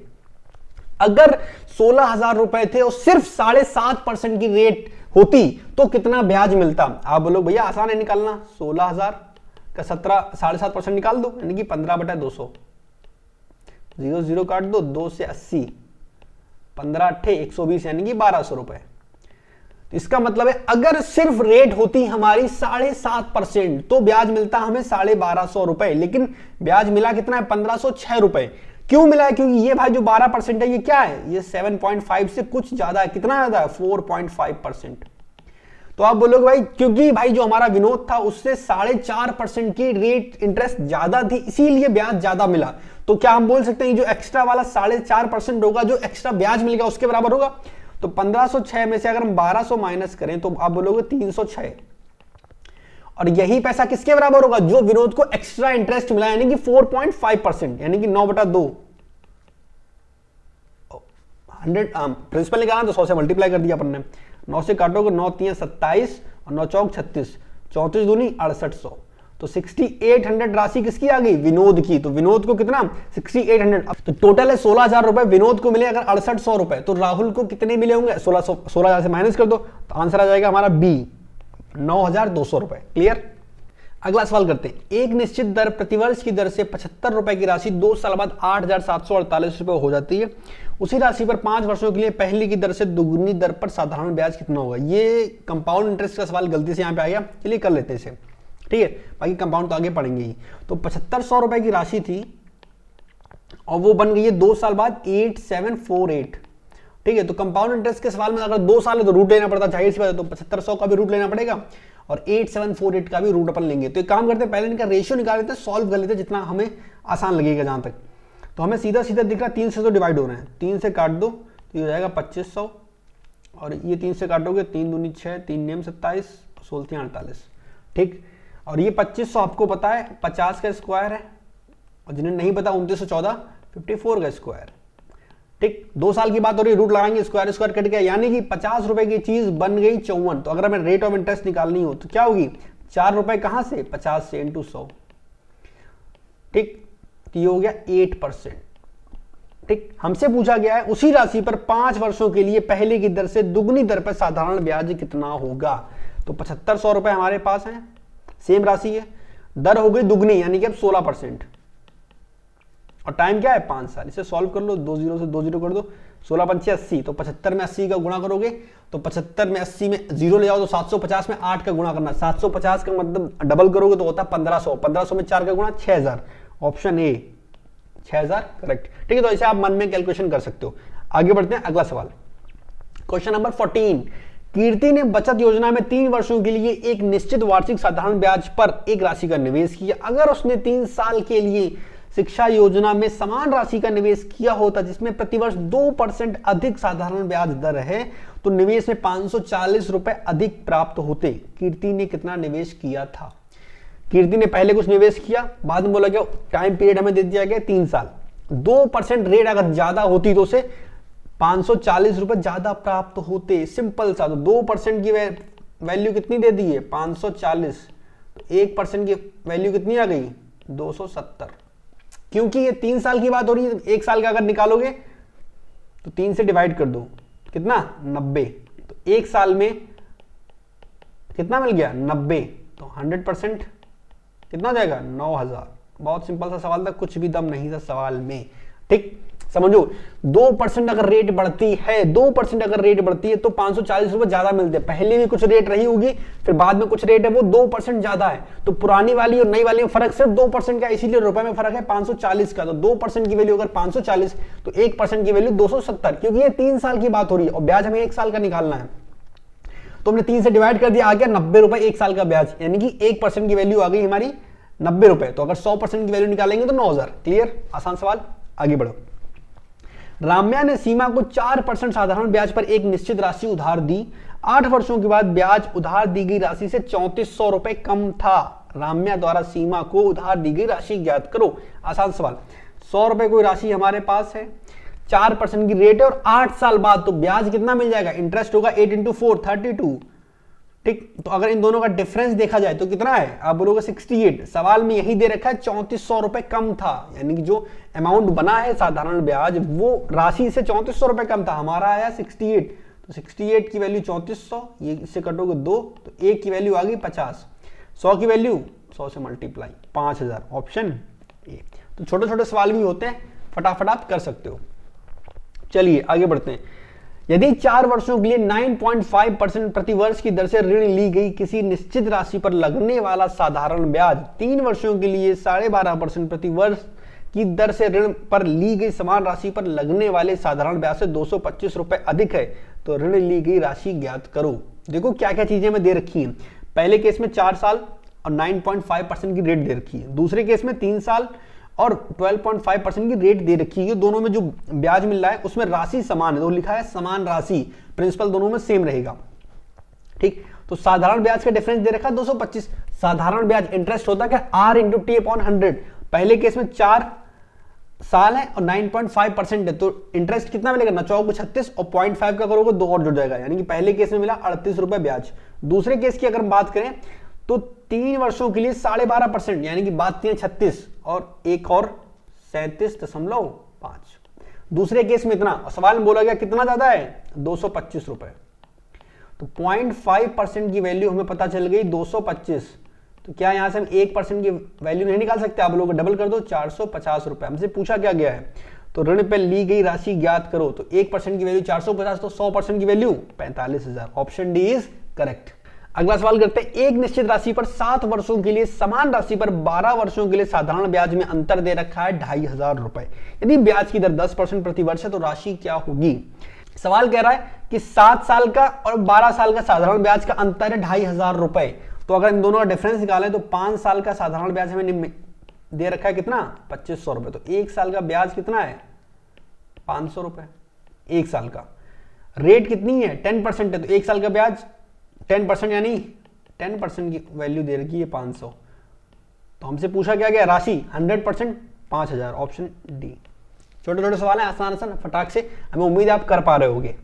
अगर 16,000 रुपए थे और सिर्फ 7.5% की रेट होती तो कितना ब्याज मिलता। आप बोलो भैया आसान है निकालना, 16,000 का 7.5% निकाल दो यानी कि 15/200, 0 0 काट दो, 2 से 80, 15 8 120 यानी कि 1,200 रुपए। इसका मतलब है अगर सिर्फ रेट होती हमारी 7.5% तो ब्याज मिलता हमें 1,250 रुपए, लेकिन ब्याज मिला कितना है 1,506 रुपए। क्यों मिला है, क्योंकि ये भाई जो 12% है ये क्या है, ये 7.5 से कुछ ज्यादा है। कितना ज्यादा है 4.5%। तो आप बोलोगे भाई क्योंकि भाई जो हमारा विनोद था उससे 4.5% की रेट इंटरेस्ट ज्यादा थी इसीलिए ब्याज ज्यादा मिला। तो क्या हम बोल सकते हैं जो एक्स्ट्रा वाला 4.5% होगा जो एक्स्ट्रा ब्याज मिलेगा उसके बराबर होगा। तो 1,506 में से अगर हम 1,200 माइनस करें तो आप बोलोगे 306, और यही पैसा किसके बराबर होगा जो विनोद को एक्स्ट्रा इंटरेस्ट मिला यानी कि 4.5% यानी कि 9/2। 100 प्रिंसिपल निकालना तो 100 से मल्टीप्लाई कर दिया अपन ने। 9 से काटोगे 9 3 27 और 9 चौक 36, 34 दूनी 6800। तो 6800 राशि किसकी आ गई, विनोद की। तो विनोद को कितना 6800। तो टोटल है 16,000 रुपए, विनोद को मिले अगर 6800 रुपए तो राहुल को कितने मिले होंगे 16,000 से माइनस कर दो तो आंसर आ जाएगा हमारा बी 9,200 रुपए। क्लियर। अगला सवाल करते हैं। एक निश्चित दर प्रतिवर्ष की दर से 75 रुपए की राशि 2 साल बाद 8,748 रुपए हो जाती है। उसी राशि पर 5 वर्षों के लिए पहले की दर से दुगुनी दर पर साधारण ब्याज कितना होगा। ये कंपाउंड इंटरेस्ट का सवाल गलती से यहाँ पे आ गया, चलिए कर लेते हैं इसे, ठीक है। बाकी कंपाउंड तो आगे पढ़ेंगे ही। तो 7500 रुपए की राशि थी और वो बन गई है 2 साल बाद 8748, ठीक है। तो कंपाउंड इंटरेस्ट के सवाल में अगर 2 साल है तो रूट लेना पड़ता, जाहिर सी बात है। तो 7500 का भी रूट लेना पड़ेगा और 8748 का भी रूट अपन लेंगे। तो एक काम करते हैं पहले इनका रेशियो निकाल लेते हैं, सॉल्व कर लेते हैं जितना हमें आसान लगेगा जहां तक। तो हमें सीधा सीधा दिख रहा है 3 से तो डिवाइड हो रहे हैं, 3 से काट दो तो ये हो जाएगा 2500 और ये 3 से काटोगे 3 दूनी 6, 3 नेम 27, 16 48, ठीक। और ये 2500 आपको पता है 50 का स्क्वायर है और जिन्हें नहीं पता 2914 54 का स्क्वायर, ठीक। 2 साल की बात हो रही है, रूट लगाएंगे, स्क्वायर स्क्वायर कट गया यानी कि 50 रुपए की चीज बन गई 54। तो अगर हमें रेट ऑफ इंटरेस्ट निकालनी हो तो क्या होगी 4 रुपए कहां से 50 से इंटू 100, ठीक। तो ये हो गया 8%, ठीक। हमसे पूछा गया है उसी राशि पर 5 वर्षों के लिए पहले की दर से दुगनी दर पर साधारण ब्याज कितना होगा। तो 7500 रुपए हमारे पास है, सेम राशि है, दर हो गई दुगनी यानी कि अब 16% और टाइम क्या है 5 साल। इसे सॉल्व कर लो, 2 0 से 2 0 कर दो, 16 पंचे 80। तो 75 में 80 का गुणा करोगे तो 75 में 80 में 0 ले जाओ तो 750 में 8 का गुणा करना, 750 का मतलब डबल करोगे तो होता है 1500, 1500 में 4 का गुणा 6000। ऑप्शन ए 6000 करेक्ट, ठीक है। तो ऐसे आप मन में कैलकुलेशन कर सकते हो। आगे बढ़ते हैं, अगला सवाल क्वेश्चन नंबर 14। कीर्ति ने बचत योजना में 3 वर्षों के लिए एक निश्चित वार्षिक साधारण ब्याज पर एक राशि का निवेश किया। अगर उसने 3 साल के लिए शिक्षा योजना में समान राशि का निवेश किया होता जिसमें प्रतिवर्ष 2% अधिक साधारण ब्याज दर है तो निवेश में 540 रुपए अधिक प्राप्त होते। कीर्ति ने कितना निवेश किया था। कीर्ति ने पहले कुछ निवेश किया, बाद में बोला गया टाइम पीरियड हमें दे दिया गया 3 साल, 2% रेट अगर ज्यादा होती तो उसे 540 रुपए ज्यादा प्राप्त होते। सिंपल सा। तो 2% की वैल्यू कितनी दे दी है 540, तो 1% की वैल्यू कितनी आ गई 270। क्योंकि ये 3 साल की बात हो रही है, 1 साल का अगर निकालोगे तो 3 से डिवाइड कर दो कितना 90। तो 1 साल में कितना मिल गया 90, तो 100% कितना हो जाएगा 9000। बहुत सिंपल सा सवाल था, कुछ भी दम नहीं था सवाल में। ठीक, समझो 2% अगर रेट बढ़ती है, 2% अगर रेट बढ़ती है तो 540 रुपए ज्यादा मिलते हैं। पहले भी कुछ रेट रही होगी, फिर बाद में कुछ रेट है वो 2% ज्यादा है, तो पुरानी वाली और नई वाली में फर्क सिर्फ 2% का, इसीलिए रुपए में फर्क है 540 का। तो 2% की वैल्यू अगर 540 तो 1% की वैल्यू 270, क्योंकि ये 3 साल की बात हो रही है और ब्याज हमें 1 साल का निकालना है। तो हमने 3 से डिवाइड कर दिया, आ गया 90 रुपए 1 साल का ब्याज, यानी कि 1% की वैल्यू आ गई हमारी 90 रुपए। तो अगर 100% की वैल्यू निकालेंगे तो 9000। क्लियर, आसान सवाल, आगे बढ़ो। राम्या ने सीमा को 4% साधारण ब्याज पर एक निश्चित राशि उधार दी। 8 वर्षों के बाद ब्याज उधार दी गई राशि से 3400 रुपए कम था। राम्या द्वारा सीमा को उधार दी गई राशि ज्ञात करो। आसान सवाल, 100 रुपए कोई राशि हमारे पास है, 4% की रेट है और 8 साल बाद तो ब्याज कितना मिल जाएगा, इंटरेस्ट होगा 8 × 4 32। ठीक, तो अगर इन दोनों का डिफरेंस देखा जाए तो कितना है, आप बोलोगे 68। सवाल में यही दे रखा है 3400 रुपए कम था, यानी कि जो अमाउंट बना है साधारण ब्याज वो राशि से 3400 रुपए कम था, हमारा आया 68। तो 68 की वैल्यू 3400, ये इससे कटोगे 2 तो 1 की वैल्यू आ गई 50, 100 की वैल्यू 100 से मल्टीप्लाई 5000, ऑप्शन ए। तो छोटे छोटे सवाल भी होते हैं, फटाफट आप कर सकते हो। चलिए आगे बढ़ते हैं। यदि 4 वर्षों के लिए 9.5% प्रति वर्ष की दर से ऋण ली गई किसी निश्चित राशि पर लगने वाला साधारण ब्याज 3 वर्षों के लिए 12.5% प्रति वर्ष की दर से ऋण पर ली गई समान राशि पर लगने वाले साधारण ब्याज से 225 रुपए अधिक है, तो ऋण ली गई राशि ज्ञात करो। देखो क्या क्या चीजें में दे रखी हैं। पहले केस में 4 साल और 9.5% की रेट दे रखी है, दूसरे केस में 3 साल और 12.5% की रेट दे रखी है। दोनों में जो ब्याज मिल रहा है उसमें राशि समान है, तो लिखा है समान राशि, प्रिंसिपल दोनों में सेम रहेगा। ठीक, तो साधारण ब्याज का डिफरेंस दे रखा है 225। साधारण ब्याज इंटरेस्ट होता है क्या, R × T/100। पहले केस में 4 साल है और 9.5% है, तो इंटरेस्ट कितना मिलेगा, 9 चौक 36 और 0.5 का करोगे 2 और जुड़ जाएगा, यानी कि पहले केस में मिला 38 रुपए ब्याज। दूसरे केस की अगर हम बात करें तो 3 वर्षों के लिए 12.5%, यानी कि बात 36 और एक और 37.5। दूसरे केस में इतना, और सवाल में बोला गया कितना ज्यादा है, 225 रुपए। तो 0.5% की वैल्यू हमें पता चल गई 225। तो क्या यहां से हम 1% की वैल्यू नहीं निकाल सकते, आप लोग डबल कर दो, 450 रुपए। हमसे पूछा क्या गया है, तो ऋण पर ली गई राशि ज्ञात करो। तो 1% की वैल्यू 450, तो 100% की value 45,000, option D is correct. अगला सवाल करते हैं। एक निश्चित राशि पर 7 वर्षों के लिए समान राशि पर 12 वर्षों के लिए साधारण ब्याज में अंतर दे रखा है 2500 रुपए। यदि ब्याज की दर 10% प्रति वर्ष है तो राशि क्या होगी। सवाल कह रहा है कि 7 साल का और 12 साल का साधारण ब्याज का अंतर है 2500 रुपए। तो अगर इन दोनों का डिफरेंस निकालें तो 5 साल का साधारण ब्याज हमें दे रखा है कितना, 2500 रुपए। तो 1 साल का ब्याज कितना है, 500 रुपए। 1 साल का रेट कितनी है, 10% है, तो 1 साल का ब्याज 10% यानी 10% की वैल्यू दे रखी है 500। तो हमसे पूछा क्या गया, राशि 100% 5000, ऑप्शन डी। छोटे छोटे सवाल है, आसान आसान, फटाक से, हमें उम्मीद है आप कर पा रहे होगे।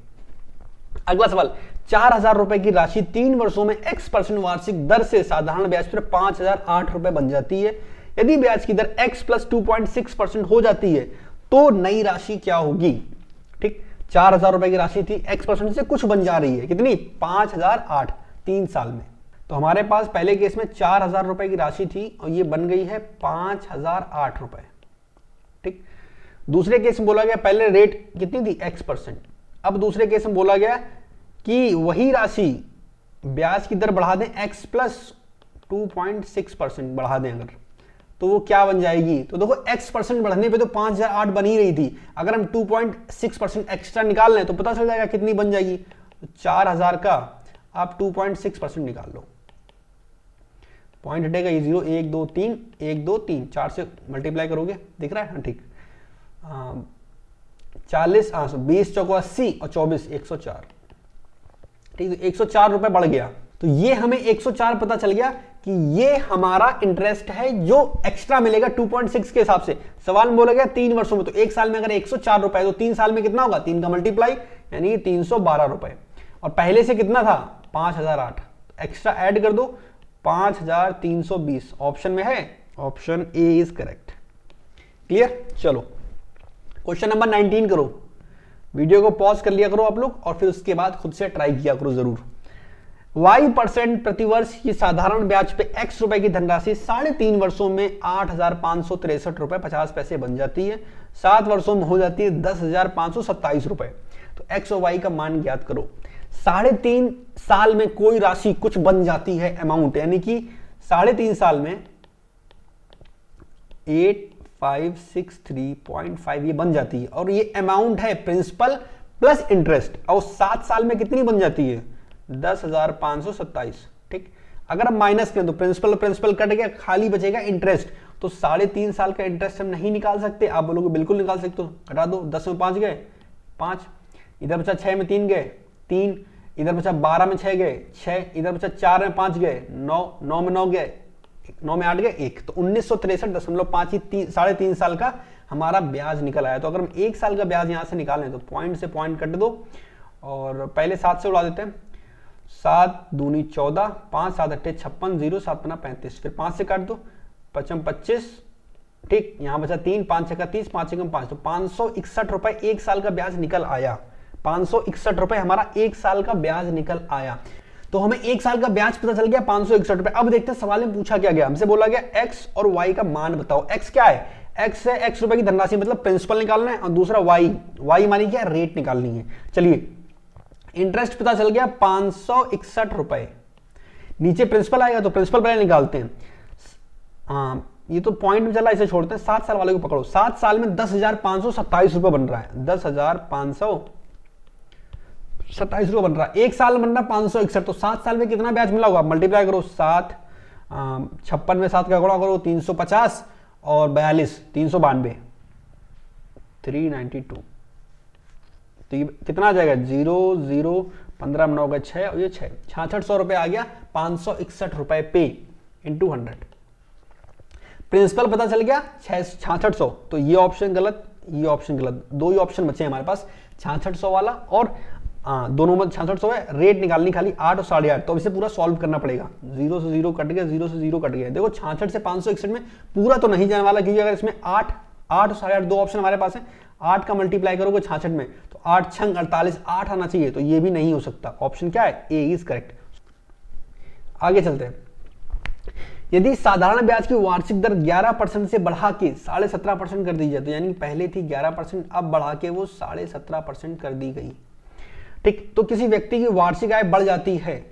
अगला सवाल, 4000 रुपए की राशि 3 वर्षों में x% वार्षिक दर से साधारण ब्याज पर 5008 रुपए बन जाती है। यदि ब्याज की दर x + 2.6% हो जाती है तो नई राशि क्या होगी। ठीक, 4000 रुपए की राशि थी, x% से कुछ बन जा रही है, कितनी, 5008, 3 साल में। तो हमारे पास पहले केस में 4000 रुपए की राशि थी और ये बन गई है 5008 रुपए। ठीक, दूसरे केस में बोला गया पहले रेट कितनी थी, x%। अब दूसरे केस में बोला गया कि वही राशि ब्याज की दर बढ़ा दें, x + 2.6% बढ़ा दें अगर, तो वो क्या बन जाएगी। तो देखो x% बढ़ने पे तो 5008 बन ही रही थी, अगर हम 2.6% एक्स्ट्रा निकाल लें तो पता चल जाएगा कितनी बन जाएगी। तो 4000 का आप 2.6% निकाल लो, पॉइंट हटेगा, ये 0 1 2 3 1 2 3 4 से मल्टीप्लाई करोगे, दिख रहा है, हाँ ठीक, 40 20 चौको 80 और 24 104। ठीक, तो 104 रुपए बढ़ गया। तो ये हमें 104 पता चल गया कि ये हमारा इंटरेस्ट है जो एक्स्ट्रा मिलेगा 2.6 के हिसाब से। सवाल में बोला गया 3 वर्षों में, तो 1 साल में अगर 104 रुपए तो 3 साल में कितना होगा, 3 का मल्टीप्लाई यानी 312 रुपए। और पहले से कितना था, 5008, एक्स्ट्रा ऐड कर दो, 5320 ऑप्शन में है, option A is correct. Clear, चलो क्वेश्चन नंबर 19 करो। वीडियो को पॉज कर लिया करो आप लोग और फिर उसके बाद खुद से ट्राई किया करो जरूर। y% प्रतिवर्ष ये साधारण ब्याज पे x रुपए की धनराशि 3.5 वर्षों में 8,563 रुपए 50 पैसे बन जाती है। 7 वर्षों में हो जाती है 10,527 रुपए। तो x और y का मान ज्ञात करो। 3.5 साल में कोई राशि कुछ बन जाती है अमाउंट, यानी कि 3.5 साल में 8563.5 ये बन जाती है, और ये अमाउंट है प्रिंसिपल प्लस इंटरेस्ट। और 7 साल में कितनी बन जाती है 10,527। ठीक, अगर हम माइनस करें तो प्रिंसिपल प्रिंसिपल कट गया, खाली बचेगा इंटरेस्ट। तो 3.5 साल का इंटरेस्ट हम नहीं निकाल सकते। आप बोलोगे बिल्कुल निकाल सकते हो, घटा दो। 10 में 5 गए 5, इधर बचा 6 में 3 गए 3, इधर बचा 12 में 6 गए 6, इधर बचा 4 में 5 गए 9, 9 में 9 गए 9 में 8 गए 1। तो 1963.5 ही 3.5 साल का हमारा ब्याज निकल आया। तो अगर हम 1 साल का ब्याज यहां से निकालें तो पॉइंट से पॉइंट कट दो, और पहले 7 से उड़ा देते हैं। 7 दूनी 14, 5 7 8 56, 0 7 5 35, फिर 5 से काट दो, 5 25। ठीक, यहां बचा 3, 5 6 30, 5 6 5। तो 561 रुपए 1 साल का ब्याज निकल आया। 561 रुपए हमारा 1 साल का ब्याज निकल आया। तो हमें 1 साल का ब्याज पता चल गया 561 रुपए। अब देखते हैं सवाल में पूछा क्या गया। हमसे बोला गया x और y का मान बताओ। x क्या है, x है x रुपए की धनराशि, मतलब प्रिंसिपल निकालना है, और दूसरा y मानी क्या, रेट निकालनी है। चलिए, इंटरेस्ट पता चल गया 561 रुपए। नीचे प्रिंसिपल आएगा तो प्रिंसिपल पहले निकालते हैं। ये तो पॉइंट में चला, इसे छोड़ते हैं। 7 साल वाले को पकड़ो। 7 साल में 10,527 रुपए बन रहा है। 10,527 रुपए बन रहा है। 1 साल में बन रहा है 561। तो 7 साल में कितना ब्याज मिला होगा, मल्टीप्लाई करो। 7 56 में 7 का गुणा करो, 350, और 42 392 392। तो ये कितना आ जाएगा, 0 0 15 में 9 गए 6, और ये 6 6600 रुपए आ गया 561 रुपए पे इंटू 100। प्रिंसिपल पता चल गया 6600। तो ये ऑप्शन गलत, ये ऑप्शन गलत। 2 ही ऑप्शन बचे हमारे पास, 6600 वाला और दोनों में 6600 है। रेट निकालनी खाली 8 और 8.5। तो अब इसे पूरा सॉल्व करना पड़ेगा। 0 से 0 कट गया, 0 से 0 कट गया। देखो 66 से 561 में पूरा तो नहीं जाने वाला, क्योंकि अगर इसमें 8 और 8.5 2 ऑप्शन हमारे पास है। 8 का मल्टीप्लाई करोगे 66 में तो 8 छंग 48, 8 आना चाहिए। तो ये भी नहीं हो सकता। ऑप्शन क्या है, ए इज करेक्ट। आगे चलते हैं। यदि साधारण ब्याज की वार्षिक दर 11% से बढ़ा के 17.5% कर दी जाए, तो यानी पहले थी 11%, अब बढ़ा के वो 17.5% कर दी गई। ठीक, तो किसी व्यक्ति की वार्षिक आय बढ़ जाती है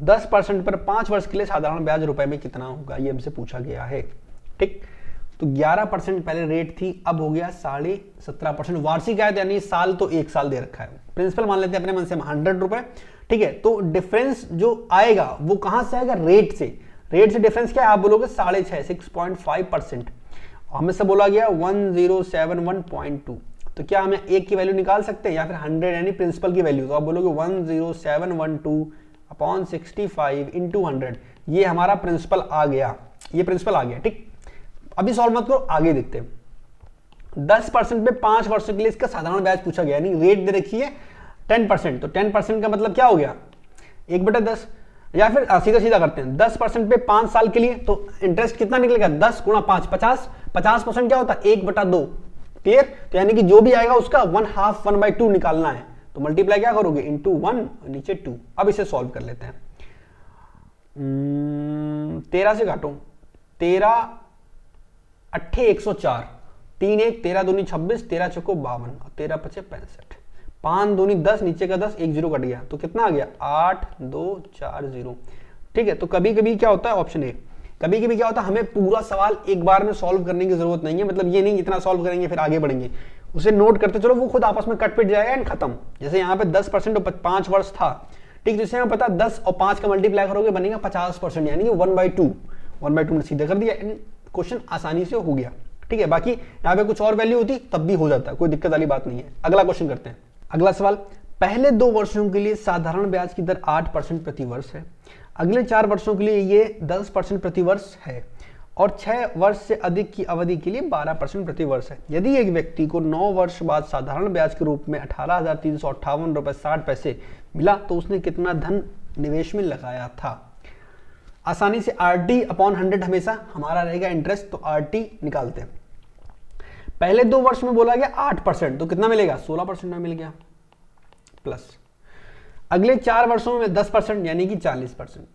10% पर 5 वर्ष के लिए साधारण ब्याज रुपए में कितना होगा, ये हमसे पूछा गया है। ठीक, तो 11% पहले रेट थी, अब हो गया 17.5%। वार्षिक आय यानी साल, तो 1 साल दे रखा है। प्रिंसिपल मान लेते हैं अपने मन से 100 रुपए। ठीक है, तो डिफरेंस जो आएगा वो कहां से आएगा, रेट से। रेट से डिफरेंस क्या है, आप बोलोगे 6.5 6.5%। हमें से बोला गया 1071.2। तो क्या हमें 1 की वैल्यू निकाल सकते हैं, या फिर 100 यानी प्रिंसिपल की वैल्यू। तो आप बोलोगे 10712/65 इंटू 100। ये हमारा प्रिंसिपल आ गया, ये प्रिंसिपल आ गया। ठीक, अभी सॉल्व मत करो, आगे देखते हैं। 10% पे 5 वर्षों के लिए इसका साधारण ब्याज पूछा गया, यानी रेट दे रखी है 10%। तो 10% का मतलब क्या हो गया, 1/10। या फिर सीधा सीधा करते हैं, 10% पे 5 साल के लिए, तो इंटरेस्ट कितना निकलेगा, 10 गुणा 5 50। 50% क्या होता है, 1/2। क्लियर। तो यानी कि जो भी आएगा उसका 1/2 1/2 निकालना है। तो मल्टीप्लाई क्या करोगे, इंटू 1 नीचे 2। अब इसे सॉल्व कर लेते हैं। 13 से काटो, 13 8 104, 3 1 13 दूनी 26, 13 चौको 52, और 13 पचे 65। 5 दूनी 10, नीचे का 10, 1 0 कट गया। तो कितना आ गया, 8 2 4 0। ठीक है, तो कभी कभी क्या होता है, ऑप्शन ए, कभी कभी क्या होता है, हमें पूरा सवाल एक बार में सॉल्व करने की जरूरत नहीं है। मतलब ये नहीं इतना सॉल्व करेंगे फिर आगे बढ़ेंगे, उसे नोट करते चलो, वो खुद आपस में कट पिट जाएगा एंड खत्म। जैसे यहाँ पे 10% और 5 वर्ष था। ठीक, जिससे हमें पता 10 और 5 का मल्टीप्लाई करोगे बनेगा 50%, यानी कि 1/2 में सीधे कर दिया, क्वेश्चन आसानी से हो गया। ठीक है, बाकी यहाँ पे कुछ और वैल्यू होती तब भी हो जाता, कोई दिक्कत वाली बात नहीं है। अगला क्वेश्चन करते हैं। अगला सवाल, पहले 2 वर्षों के लिए साधारण ब्याज की दर 8% प्रति वर्ष है। अगले 4 वर्षों के लिए ये 10% प्रति वर्ष है, और 6 वर्ष से अधिक की अवधि के लिए 12% प्रति वर्ष है। यदि एक व्यक्ति को 9 वर्ष बाद साधारण ब्याज के रूप में 18,358 रुपए 60 पैसे मिला, तो उसने कितना धन निवेश में लगाया था। आसानी से RT/100 हमेशा हमारा रहेगा इंटरेस्ट, तो RT निकालते हैं। पहले 2 वर्ष में बोला गया 8%, तो कितना मिलेगा, 16% में मिल गया, प्लस अगले 4 वर्षों में 10% यानी कि 40%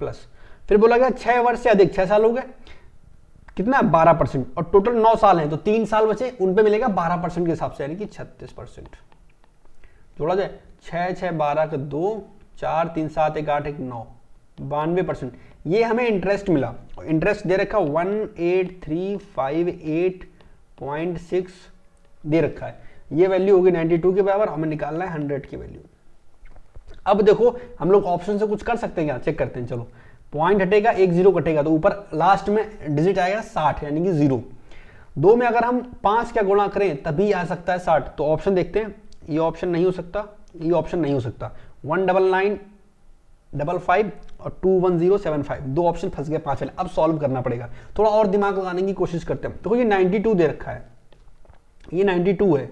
प्लस। फिर बोला गया 6 वर्ष से अधिक, 6 साल हो गए, कितना 12%, और टोटल 9 साल हैं तो 3 साल बचे, उन पे मिलेगा 12% के हिसाब से यानी कि 36%। जोड़ा जाए 6 6 12 के 2 4 3 7 1 8 1 9 92%। ये हमें इंटरेस्ट मिला, इंटरेस्ट दे रखा 18358.6 दे रखा है। ये वैल्यू होगी 92 के बराबर, हमें निकालना है 100 की वैल्यू। अब देखो हम लोग ऑप्शन से कुछ कर सकते हैं क्या, चेक करते हैं। चलो पॉइंट हटेगा, एक जीरो कटेगा तो ऊपर लास्ट में डिजिट आएगा 60 यानी कि 0। 2 में अगर हम 5 का गुणा करें तभी आ सकता है 60। तो ऑप्शन देखते हैं, ये ऑप्शन नहीं हो सकता, ये ऑप्शन नहीं हो सकता। 19955 और 21075, 2 ऑप्शन फंस गए 5 वाले। अब सॉल्व करना पड़ेगा, थोड़ा और दिमाग लगाने की कोशिश करते हैं। देखो ये 92 दे रखा है, ये 92 है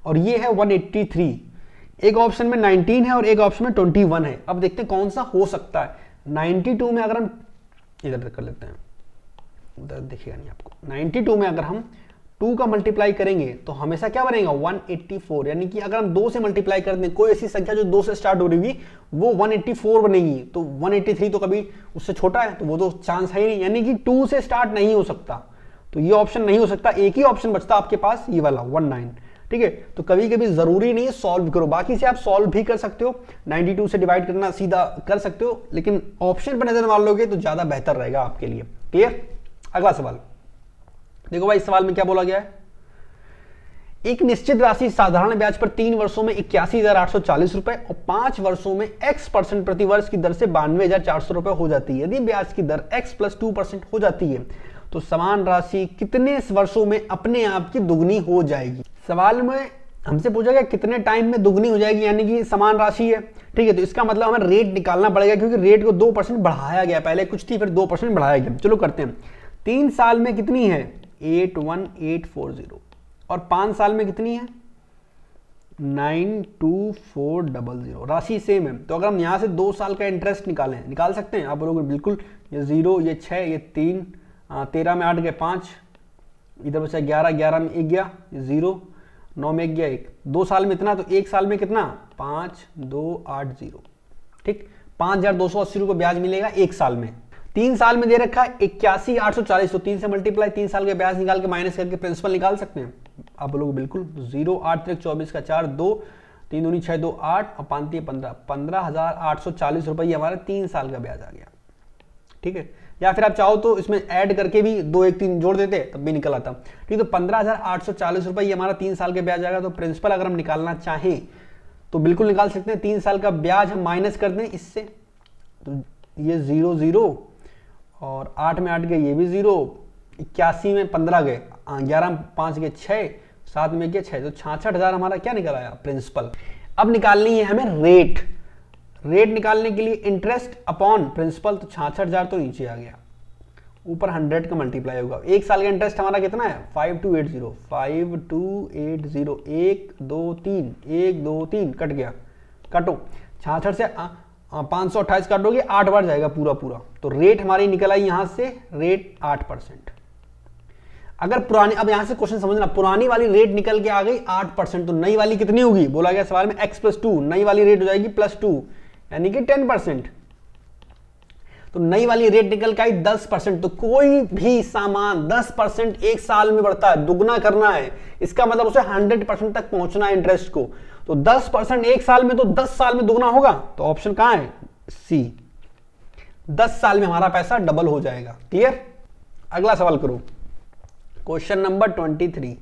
और ये है 183। एक ऑप्शन में 19 है और एक ऑप्शन में 21 है। अब देखते हैं कौन सा हो सकता है। 92 में अगर हम इधर कर लेते हैं, उधर दिखेगा नहीं आपको। 92 में अगर हम 2 का मल्टीप्लाई करेंगे तो हमेशा क्या बनेगा 184, यानी कि अगर हम 2 से मल्टीप्लाई कर दें, कोई ऐसी संख्या जो 2 से स्टार्ट हो रही होगी वो 184 बनेगी। तो 183 तो कभी उससे छोटा है, तो वो तो चांस है ही नहीं, यानी कि 2 से स्टार्ट नहीं हो सकता। तो ये ऑप्शन नहीं हो सकता। एक ही ऑप्शन बचता आपके पास, ये वाला 19। ठीक है, तो कभी कभी जरूरी नहीं है सॉल्व करो, बाकी से आप सॉल्व भी कर सकते हो। 92 से डिवाइड करना सीधा कर सकते हो, लेकिन ऑप्शन पर नजर मार लोगे तो ज्यादा बेहतर रहेगा आपके लिए। क्लियर। अगला सवाल देखो भाई, इस सवाल में क्या बोला गया है। एक निश्चित राशि साधारण ब्याज पर 3 वर्षों में 81,840 रुपए और 5 वर्षों में x% प्रति वर्ष की दर से 92,400 रुपए हो जाती है। यदि ब्याज की दर x + 2% हो जाती है तो समान राशि कितने वर्षों में अपने आप की दुगनी हो जाएगी। सवाल में हमसे पूछा गया कितने टाइम में दुगनी हो जाएगी, यानी कि समान राशि है। ठीक है, तो इसका मतलब हमें रेट निकालना पड़ेगा, क्योंकि रेट को 2% बढ़ाया गया, पहले कुछ थी फिर 2% बढ़ाया गया। चलो करते हैं। 3 साल में कितनी है 81840 और 5 साल में कितनी है 92400। राशि सेम है, तो अगर हम यहाँ से 2 साल का इंटरेस्ट निकाल सकते हैं। आप बोलोगे बिल्कुल, ये 0, ये 6, ये 3, 13 में 8 गए 5, इधर बचा 11, 11 में 1 गया 0, 9 में 1 गया 1। 2 साल में इतना, तो 1 साल में कितना 5280। ठीक, 5280 रुपये ब्याज मिलेगा 1 साल में। 3 साल में दे रखा है 81,840, तो 3 से मल्टीप्लाई 3 साल के ब्याज निकाल के माइनस करके प्रिंसिपल निकाल सकते हैं। आप लोग बिल्कुल 0, 8 3 24 का 4, 2 3 दूनी 6 2 8 और 5 3 15, 15,840 रुपये हमारा 3 साल का ब्याज आ गया। ठीक है, या फिर आप चाहो तो इसमें ऐड करके भी 2 1 3 जोड़ देते तब भी निकल आता। ठीक है, तो 15,840 रुपये हमारा 3 साल के ब्याज आएगा। तो प्रिंसिपल अगर हम निकालना चाहें तो बिल्कुल निकाल सकते हैं। 3 साल का ब्याज हम माइनस कर दें इससे, तो ये 0 0 और 8 में 8 गए, ये भी 0, 81 में 15 गए, 11 में 5 गए 6, 7 में गए 6, तो 66,000 हमारा क्या निकल आया प्रिंसिपल। अब निकालनी है हमें रेट। रेट निकालने के लिए इंटरेस्ट अपॉन प्रिंसिपल, तो 66,000 तो नीचे आ गया, ऊपर 100 का मल्टीप्लाई होगा। 1 साल का इंटरेस्ट हमारा कितना है 5280, 5280, 1 2 3, 1 2 3 कट गया, काटो 66 से 528 काटोगे 8 बार जाएगा पूरा पूरा। तो रेट हमारी निकल आई यहां से, रेट 8%। अगर पुरानी, अब यहां से क्वेश्चन समझना, पुरानी वाली रेट निकल के आ गई 8%, तो नई वाली कितनी होगी, बोला गया सवाल में x + 2, नई वाली रेट हो जाएगी +2 यानी कि 10%। तो नई वाली रेट निकल के आई 10%। तो कोई भी सामान 10% 1 साल में बढ़ता है, दुगना करना है, इसका मतलब उसे 100% तक पहुंचना है इंटरेस्ट को। तो 10% 1 साल में, तो 10 साल में दुगना होगा। तो ऑप्शन कहां है सी, 10 साल में हमारा पैसा डबल हो जाएगा। क्लियर। अगला सवाल करो, क्वेश्चन नंबर 23।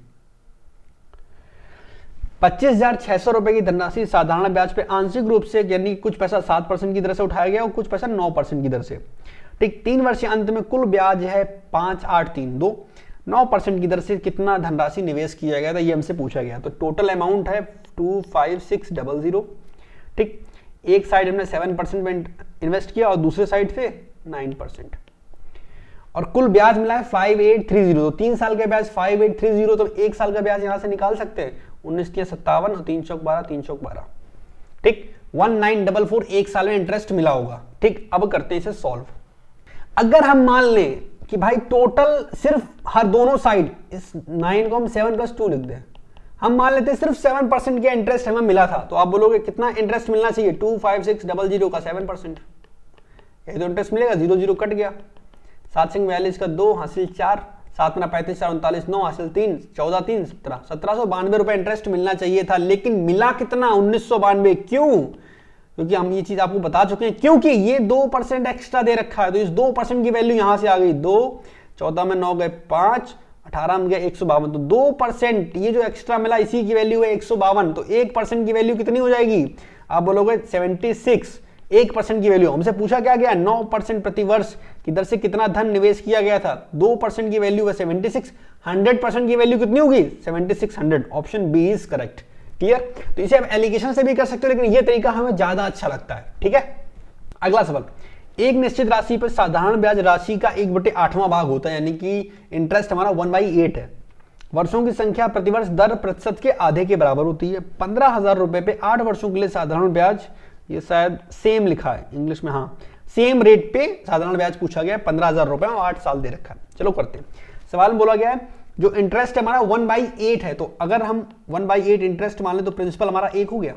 25,600 रुपए की धनराशि साधारण ब्याज पे आंशिक रूप से, यानी कुछ पैसा 7% की दर से उठाया गया और कुछ पैसा 9% की दर से। ठीक, 3 वर्षीय अंत में कुल ब्याज है 5832, 9% की दर से कितना धनराशि निवेश किया गया था, ये हमसे पूछा गया। तो टोटल अमाउंट है 25600। ठीक, एक साइड हमने 7% में इन्वेस्ट किया और दूसरे साइड से 9%, और कुल ब्याज मिला है 5830। तो 3 साल का ब्याज 5830, तो 1 साल का ब्याज यहां से निकाल सकते हैं, 19 × 57 और 3 × 12, 3 × 12। ठीक, 1944 1 साल में इंटरेस्ट मिला होगा। ठीक, अब करते हैं इसे सॉल्व। अगर हम मान लें कि भाई टोटल सिर्फ हर दोनों साइड, इस 9 को हम 7 + 2 लिख दें, हम मान लेते हैं सिर्फ 7% का इंटरेस्ट हमें मिला था, तो आप बोलोगे कितना इंटरेस्ट मिलना चाहिए, 25600 का 7%, ये तो इंटरेस्ट मिलेगा, 0 0 कट गया, 7 सिंह 42 का 2 हासिल 4, 7 में 35 4 39 9 हासिल 3 14 3 17 1792 रुपए इंटरेस्ट मिलना चाहिए था, लेकिन मिला कितना 1992। क्यों? क्योंकि हम ये चीज आपको बता चुके हैं, क्योंकि ये 2% एक्स्ट्रा दे रखा है, तो इस 2% की वैल्यू यहां से आ गई 2, 14 में 9 गए 5, 18 में गए 152, तो 2% ये जो एक्स्ट्रा मिला इसी की वैल्यू है 152, तो 1% की वैल्यू कितनी हो जाएगी, आप बोलोगे 76। 1% की वैल्यू हमसे पूछा क्या गया, 9% प्रति वर्ष की दर से कितना धन निवेश किया गया था, 2% की वैल्यू है 76, 100% की वैल्यू कितनी होगी 7600, option B is correct. Clear? तो इसे आप एलिगेशन से भी कर सकते हो, लेकिन यह तरीका हमें ज्यादा अच्छा लगता है। ठीक है, अगला सवाल, एक निश्चित राशि पर साधारण ब्याज राशि का 1/8वां भाग होता है, यानी कि इंटरेस्ट हमारा 1/8 है, वर्षों की संख्या प्रतिवर्ष दर प्रतिशत के आधे के बराबर होती है। 15,000 रुपए पे 8 वर्षों के लिए साधारण ब्याज, ये शायद सेम लिखा है इंग्लिश में, हाँ सेम रेट पे साधारण ब्याज पूछा गया है, 15,000 रुपए और 8 साल दे रखा है। चलो करते हैं, सवाल में बोला गया है जो इंटरेस्ट हमारा 1/8 है, तो अगर हम 1/8 इंटरेस्ट मान ले तो प्रिंसिपल हमारा 1 हो गया,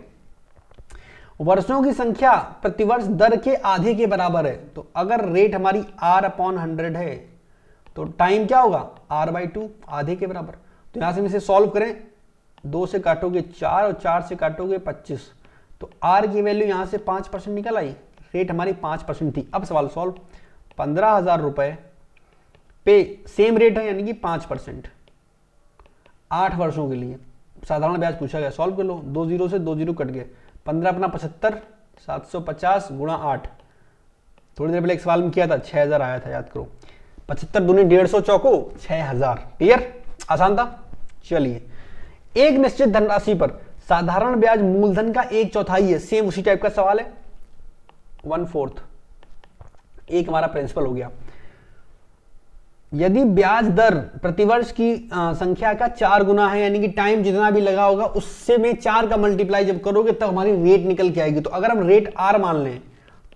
वर्षों की संख्या प्रतिवर्ष दर के आधे के बराबर है, तो अगर रेट हमारी R/100 है तो टाइम क्या होगा R/2, आधे के बराबर। तो यहां से हम इसे सॉल्व करें, 2 से काटोगे 4 और 4 से काटोगे 25, तो R की वैल्यू यहां से 5% निकल आई, रेट हमारी 5% थी। अब सवाल सॉल्व, 15,000 रुपए पे सेम रेट है यानी कि 5%, 8 वर्षों के लिए साधारण ब्याज पूछा गया, सॉल्व कर लो, 2 0 से 2 0 कट गए, 15 अपना 75, 750 गुणा 8, थोड़ी देर पहले एक सवाल में किया था 6000 आया था, याद करो, 75 दूनी 150 चौको 6000। क्लियर? आसान था। चलिए, एक निश्चित धनराशि पर साधारण ब्याज मूलधन का 1/4 है, सेम उसी टाइप का सवाल है, 1/4, एक हमारा प्रिंसिपल हो गया। यदि ब्याज दर प्रतिवर्ष की संख्या का 4 गुना है, यानी कि टाइम जितना भी लगा होगा उससे में 4 का मल्टीप्लाई जब करोगे तब हमारी रेट निकल के आएगी। तो अगर हम रेट R मान लें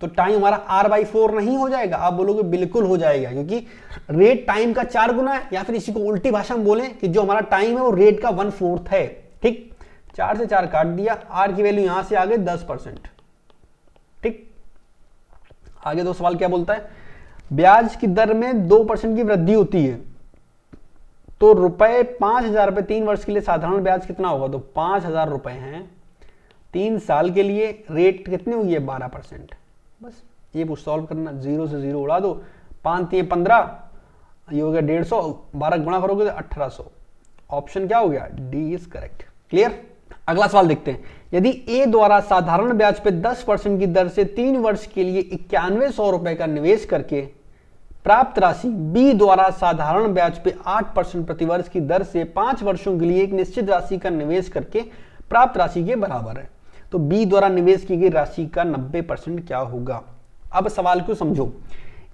तो टाइम हमारा R/4 नहीं हो जाएगा, आप बोलोगे बिल्कुल हो जाएगा, क्योंकि रेट टाइम का 4 गुना है, या फिर इसी को उल्टी भाषा में बोलें कि जो हमारा टाइम है वो रेट का 1/4 है। ठीक, 4 से 4 काट दिया, R की वैल्यू यहां से आ गई 10%। ठीक, आगे दो सवाल क्या बोलता है, ब्याज की दर में 2% की वृद्धि होती है, तो रुपए 5,000 रुपए 3 वर्ष के लिए साधारण ब्याज कितना होगा, तो 5,000 रुपए हैं 3 साल के लिए, रेट कितनी होगी 12%। बस ये पूछ सॉल्व करना, 0 से 0 उड़ा दो, 5 3 15, ये हो गया 150, 12 गुणा करोगे तो 1800, ऑप्शन क्या हो गया, डी इज करेक्ट। क्लियर? अगला सवाल देखते हैं, यदि ए द्वारा साधारण ब्याज पे 10% की दर से 3 वर्ष के लिए 9100 रुपए का निवेश करके प्राप्त राशि बी द्वारा साधारण ब्याज पे 8% प्रतिवर्ष की दर से 5 वर्षों के लिए एक निश्चित राशि का निवेश करके प्राप्त राशि के बराबर है, तो बी द्वारा निवेश की गई राशि का 90% क्या होगा। अब सवाल को समझो,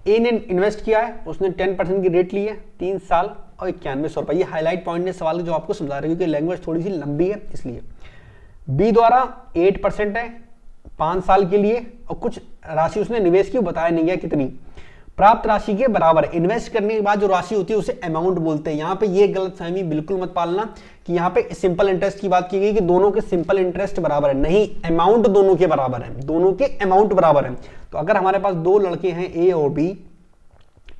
ए ने इन्वेस्ट किया है, उसने 10% की रेट ली है, 3 साल और 9100 रुपए, ये हाईलाइट पॉइंट ने सवाल जो आपको समझा रही है, क्योंकि लैंग्वेज थोड़ी सी लंबी है इसलिए। बी द्वारा 8% है 5 साल के लिए, और कुछ राशि उसने निवेश की, बताया नहीं गया कितनी, प्राप्त राशि के बराबर है। इन्वेस्ट करने के बाद जो राशि होती है उसे अमाउंट बोलते हैं। यहां पे ये गलतफहमी बिल्कुल मत पालना कि यहाँ पे सिंपल इंटरेस्ट की बात की गई कि दोनों के सिंपल इंटरेस्ट बराबर है, नहीं, अमाउंट दोनों के बराबर है, दोनों के अमाउंट बराबर है। तो अगर हमारे पास 2 लड़के हैं ए और बी,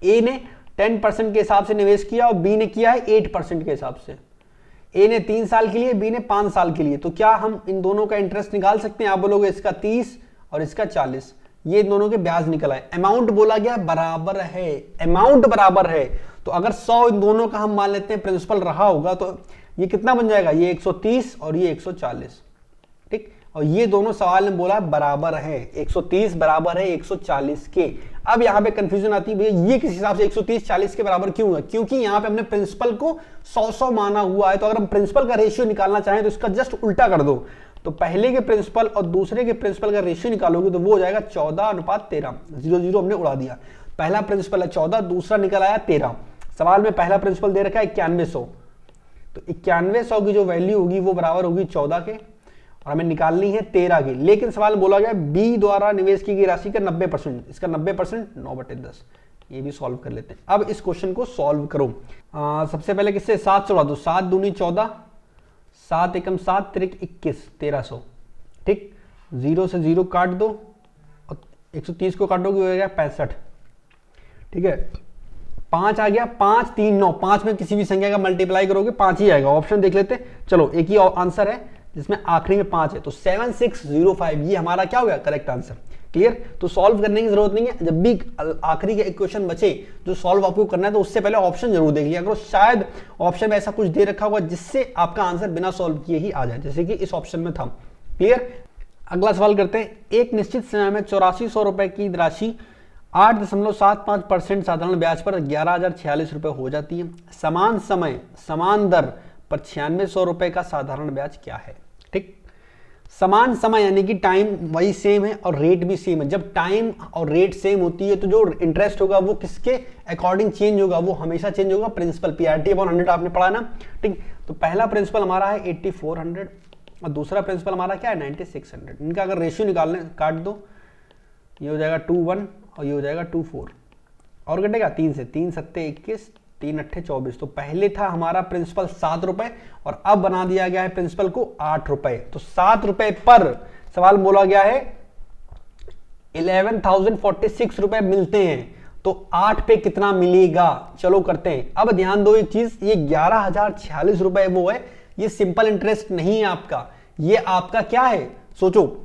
ए ने 10% के हिसाब से निवेश किया और बी ने किया है 8% के हिसाब से, ए ने 3 साल के लिए, बी ने 5 साल के लिए, तो क्या हम इन दोनों का इंटरेस्ट निकाल सकते हैं, आप बोलोगे इसका 30 और इसका 40, ये दोनों के ब्याज निकल आए, अमाउंट बोला गया बराबर है, अमाउंट बराबर है। तो अगर 100 इन दोनों का हम मान लेते हैं प्रिंसिपल रहा होगा, तो ये कितना बन जाएगा, ये 130 और ये 140। ठीक, और ये दोनों सवाल में बोला बराबर है, 130 बराबर है 140 के। अब यहां पे कंफ्यूजन आती है, भैया ये किस हिसाब से 130 40 के बराबर क्यों है, क्योंकि यहां पे हमने प्रिंसिपल को 100 माना हुआ है, तो अगर हम प्रिंसिपल का रेशियो निकालना चाहें तो इसका जस्ट उल्टा कर दो, तो पहले के प्रिंसिपल और दूसरे के प्रिंसिपल का रेशियो निकालोगे तो वो हो जाएगा 14:13, 0 0 हमने उड़ा दिया, पहला प्रिंसिपल है 14, दूसरा निकल आया 13। सवाल में पहला प्रिंसिपल दे रखा है 9100, तो 9100 की जो वैल्यू होगी वो बराबर होगी 14 के, और हमें निकालनी है 13 की। लेकिन सवाल में बोला गया बी द्वारा निवेश की गई राशि का 90%, इसका 90% 9/10, ये भी सॉल्व कर लेते हैं। अब इस क्वेश्चन को सॉल्व करो, सबसे पहले किससे 7 से उड़ा दो, 7 दूनी 14, 7 एकम 7 तिरिक 21, 1300। ठीक, 0 से 0 काट दो और 130 को काटोगे हो गया 65। ठीक है, 5 आ गया, 5 3 9, 5 में किसी भी संख्या का मल्टीप्लाई करोगे 5 ही आएगा। ऑप्शन देख लेते हैं, चलो एक ही आंसर है जिसमें आखिरी में 5 है, तो 7605 ये हमारा क्या हो गया करेक्ट आंसर। क्लियर, तो सॉल्व करने की जरूरत नहीं है, जब भी आखिरी के इक्वेशन बचे जो सॉल्व आपको करना है तो उससे पहले ऑप्शन जरूर देख लिया करो, शायद ऑप्शन में ऐसा कुछ दे रखा होगा जिससे आपका आंसर बिना सॉल्व किए ही आ जाए, जैसे कि इस ऑप्शन में था। क्लियर, अगला सवाल करते हैं। एक निश्चित समय में 8400 रुपए की राशि 8.75% साधारण ब्याज पर 11,046 रुपए हो जाती है। समान समय समान दर पर 9600 रुपए का साधारण ब्याज क्या है। ठीक, समान समय यानी कि टाइम वही सेम है और रेट भी सेम है। जब टाइम और रेट सेम होती है तो जो इंटरेस्ट होगा वो किसके अकॉर्डिंग चेंज होगा, वो हमेशा चेंज होगा प्रिंसिपल, PRT/100 आपने पढ़ा ना। ठीक, तो पहला प्रिंसिपल हमारा है 8400 और दूसरा प्रिंसिपल हमारा क्या है 9600। इनका अगर रेशियो निकालने काट दो, ये हो जाएगा 2:1 और ये हो जाएगा 2:4 और कटेगा 3 से, 3 सत्ते 21, 3 अट्ठे 24। तो पहले था हमारा प्रिंसिपल 7 रुपए और अब बना दिया गया है प्रिंसिपल को 8 रुपए। तो 7 रुपए पर सवाल बोला गया है 11,046 रुपए मिलते हैं, तो 8 पे कितना मिलेगा, चलो करते हैं। अब ध्यान दो एक चीज, ये 11,046 रुपए वो है, ये सिंपल इंटरेस्ट नहीं है आपका, ये आपका क्या है सोचो,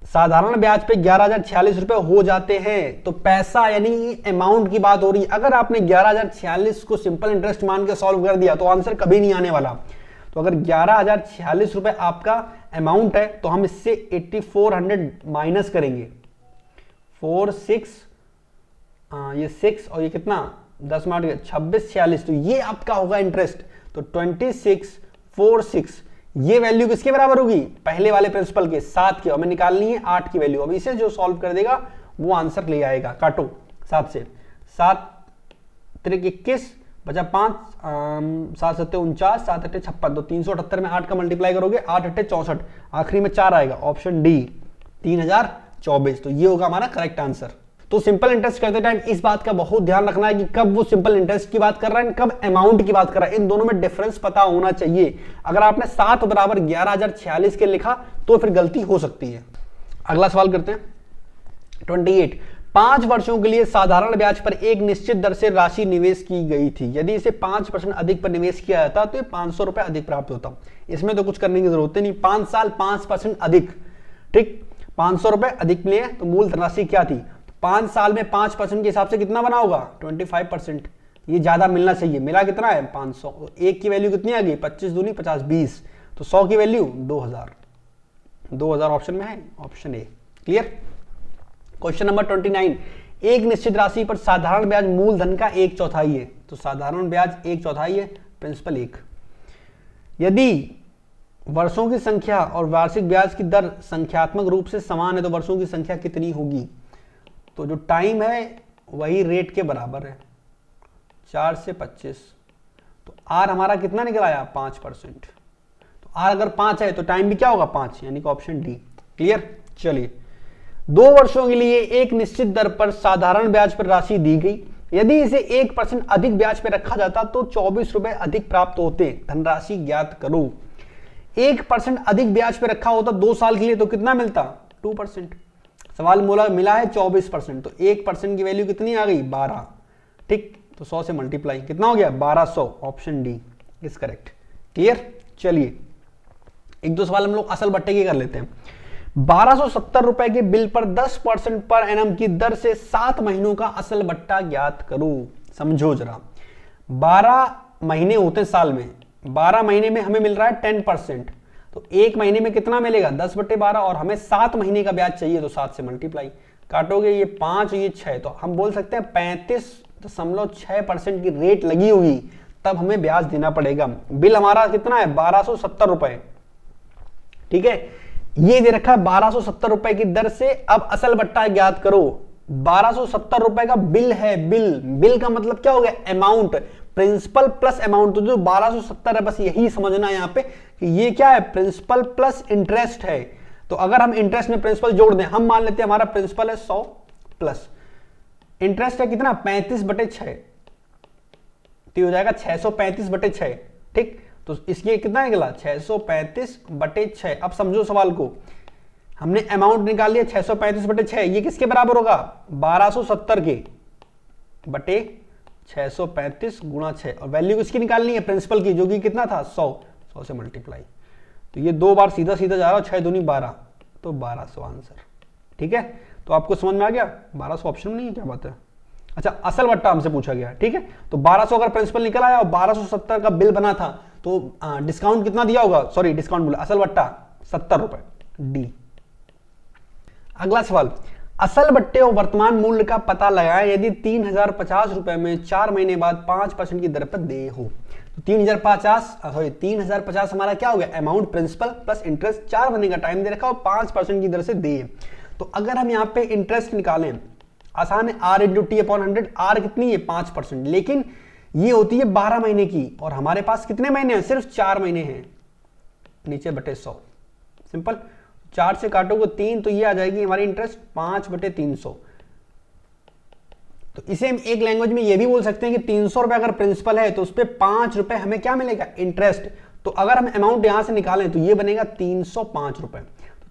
साधारण ब्याज पे 11,046 रुपए हो जाते हैं, तो पैसा यानी अमाउंट की बात हो रही है। अगर आपने 11,046 को सिंपल इंटरेस्ट मान के सॉल्व कर दिया तो आंसर कभी नहीं आने वाला। तो अगर 11,046 रुपए आपका अमाउंट है तो हम इससे 8400 माइनस करेंगे, 4 6 ये 6 और ये कितना 10 में 26 46, तो ये आपका होगा इंटरेस्ट। तो 2646 ये वैल्यू किसके बराबर होगी, पहले वाले प्रिंसिपल के 7 की, हमें निकालनी है 8 की वैल्यू। अब इसे जो सॉल्व कर देगा वो आंसर ले आएगा। काटो 7 से, 7 तिरिक 21 बचा 5, 7 सत्ते 49, 7 अट्ठे 56, तो 378 में 8 का मल्टीप्लाई करोगे 8 अट्ठे 64, आखिरी में 4 आएगा, ऑप्शन डी 3024। तो ये होगा हमारा करेक्ट आंसर। तो सिंपल इंटरेस्ट करते टाइम इस बात का बहुत ध्यान रखना है कि कब वो सिंपल इंटरेस्ट की बात कर रहा है, कब अमाउंट की बात कर रहा है, इन दोनों में डिफरेंस पता होना चाहिए। अगर आपने 7 बराबर 11,046 के लिखा तो फिर गलती हो सकती है। अगला सवाल करते हैं 28। 5 वर्षों के लिए साधारण ब्याज पर एक निश्चित दर से राशि निवेश की गई थी, यदि इसे 5% अधिक पर निवेश किया जाता तो 500 रुपए अधिक प्राप्त होता। इसमें तो कुछ करने की जरूरत नहीं, 5 साल 5% अधिक, ठीक, 500 रुपए अधिक मिले तो मूल धनराशि क्या थी, 5 साल में 5% के हिसाब से कितना बना होगा 25%। ये ज्यादा मिलना चाहिए, मिला कितना है 500, एक की वैल्यू कितनी आ गई 25 दूनी 50 20, तो 100 की वैल्यू 2000 ऑप्शन में है, option A. Clear. Question number 29। एक निश्चित राशि पर साधारण ब्याज मूलधन का 1/4 है, तो साधारण ब्याज 1/4 है, प्रिंसिपल 1। यदि वर्षों की संख्या और वार्षिक ब्याज की दर संख्यात्मक रूप से समान है तो वर्षों की संख्या कितनी होगी, तो जो टाइम है वही रेट के बराबर है, 4 से 25, तो आर हमारा कितना निकल आया 5%, तो आर अगर 5 है तो टाइम भी क्या होगा 5, यानी कि ऑप्शन डी। क्लियर। चलिए, 2 वर्षों के लिए एक निश्चित दर पर साधारण ब्याज पर राशि दी गई, यदि इसे 1% अधिक ब्याज पर रखा जाता तो 24 रुपए अधिक प्राप्त होते। धनराशि ज्ञात करो। 1% अधिक ब्याज पर रखा होता 2 साल के लिए तो कितना मिलता 2%। सवाल मिला है 24%, तो 1% की वैल्यू कितनी आ गई 12, ठीक, तो 100 से मल्टीप्लाई कितना हो गया 1200, option D is correct. Clear. चलिए, एक दो सवाल हम लोग असल बट्टे के कर लेते हैं। 1270 रुपए के बिल पर 10% पर एनम की दर से 7 महीनों का असल बट्टा ज्ञात करो। समझो जरा, 12 महीने होते हैं साल में, 12 महीने में हमें मिल रहा है 10%, तो एक महीने में कितना मिलेगा 10/12, और हमें 7 महीने का ब्याज चाहिए तो 7 से मल्टीप्लाई, काटोगे ये 5 ये 6, तो हम बोल सकते हैं 35.6% की रेट लगी होगी, तब हमें ब्याज देना पड़ेगा। बिल हमारा कितना है 1270 रुपए, ठीक है, ये दे रखा है 1270 रुपए की दर से। अब असल बट्टा ज्ञात करो। 1270 रुपए का बिल है, बिल का मतलब क्या हो गया अमाउंट, प्रिंसिपल प्लस अमाउंट, तो जो 1270 है बस यही समझना है यहाँ पे कि ये क्या है प्रिंसिपल प्लस इंटरेस्ट है। तो अगर हम इंटरेस्ट में प्रिंसिपल जोड़ दें, हम मान लेते हैं हमारा प्रिंसिपल है 100 प्लस इंटरेस्ट है कितना 35/6, तो हो जाएगा 635/6, ठीक, तो इसके कितना निकला 635/6। अब समझो सवाल को, हमने अमाउंट निकाल लिया 635/6, ये किसके बराबर होगा 1270 के बटे 635 गुणा 6, और वैल्यू किसकी निकालनी है प्रिंसिपल की, जो कि कितना था 100 से मल्टीप्लाई। तो ये 2 बार सीधा सीधा जा रहा है, 6 दूनी 12, तो 1200 आंसर। ठीक है, तो आपको समझ में आ गया, 1200 ऑप्शन में नहीं है, क्या बात है। अच्छा, असल बट्टा हमसे पूछा गया, ठीक है, तो 1200 अगर प्रिंसिपल निकल आया और 1270 का बिल बना था, तो डिस्काउंट कितना दिया होगा, सॉरी डिस्काउंट बोला, असल बट्टा 70 रुपए, डी। अगला सवाल, असल बट्टे और वर्तमान मूल्य का पता लगाएं यदि 3050 रुपए में 4 महीने बाद 5% की दर पर दे हो। तो 3050 हमारा क्या हो गया, अमाउंट प्रिंसिपल प्लस इंटरेस्ट, 4 महीने का टाइम दे रखा और 5% की दर से दे। तो अगर हम यहाँ पे इंटरेस्ट निकालें, आसान है, R × T/100, R कितनी है 5%, लेकिन ये होती है 12 महीने की, और हमारे पास कितने महीने हैं, सिर्फ 4 महीने हैं, नीचे बटे 100, सिंपल। 4 से काटोगे 3, तो ये आ जाएगी हमारी इंटरेस्ट 5/300। तो इसे हम एक लैंग्वेज में ये भी बोल सकते हैं कि 300 रुपए अगर प्रिंसिपल है तो उस पर 5 रुपए हमें क्या मिलेगा, इंटरेस्ट। तो अगर हम अमाउंट यहां से निकालें तो ये बनेगा 305 रुपए।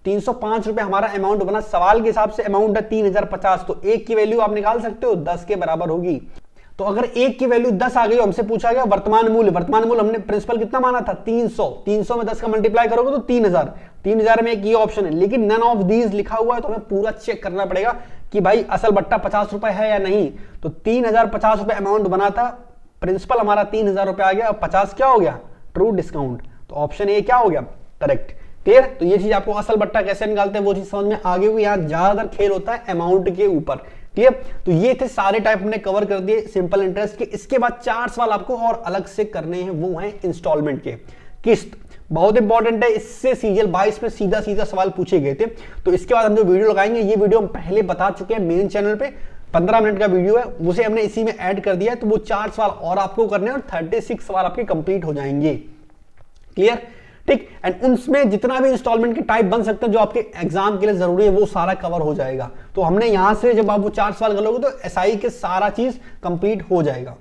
305 रुपए हमारा अमाउंट बना। सवाल के हिसाब से अमाउंट है 3050, तो एक की वैल्यू आप निकाल सकते हो 10 के बराबर होगी। तो अगर एक की वैल्यू 10 आ गई, हमसे पूछा गया वर्तमान मूल्य हमने प्रिंसिपल कितना माना था 300, 300 में 10 का मल्टीप्लाई करोगे तो 3000 में एक ये ऑप्शन है, लेकिन नन ऑफ दीज लिखा हुआ है, तो हमें पूरा चेक करना पड़ेगा कि भाई असल बट्टा 50 रुपए है या नहीं। तो 3050 रुपए अमाउंट बना था, प्रिंसिपल हमारा 3000 रुपए आ गया, और 50 क्या हो गया, ट्रू डिस्काउंट। तो ऑप्शन ए क्या हो गया, करेक्ट। क्लियर। तो ये चीज आपको असल बट्टा कैसे निकालते हैं वो चीज समझ में आ गई होगी। यहाँ ज्यादातर खेल होता है अमाउंट के ऊपर। क्लियर। तो ये थे सारे टाइप हमने कवर कर दिए सिंपल इंटरेस्ट के। इसके बाद 4 सवाल आपको और अलग से करने हैं, वो हैं इंस्टॉलमेंट के, किस्त। बहुत इंपॉर्टेंट है, इससे सीजीएल 22 में सीधा सीधा सवाल पूछे गए थे। तो इसके बाद हम जो वीडियो लगाएंगे, ये वीडियो हम पहले बता चुके हैं मेन चैनल पे, 15 मिनट का वीडियो है, उसे हमने इसी में ऐड कर दिया है। तो वो 4 सवाल और आपको करने हैं और 36 सवाल आपके कंप्लीट हो जाएंगे। क्लियर, ठीक। एंड उनमें जितना भी इंस्टॉलमेंट के टाइप बन सकते हैं जो आपके एग्जाम के लिए जरूरी है, वो सारा कवर हो जाएगा। तो हमने यहां से जब आप वो 4 सवाल कर लोगे तो एसआई के सारा चीज कंप्लीट हो जाएगा।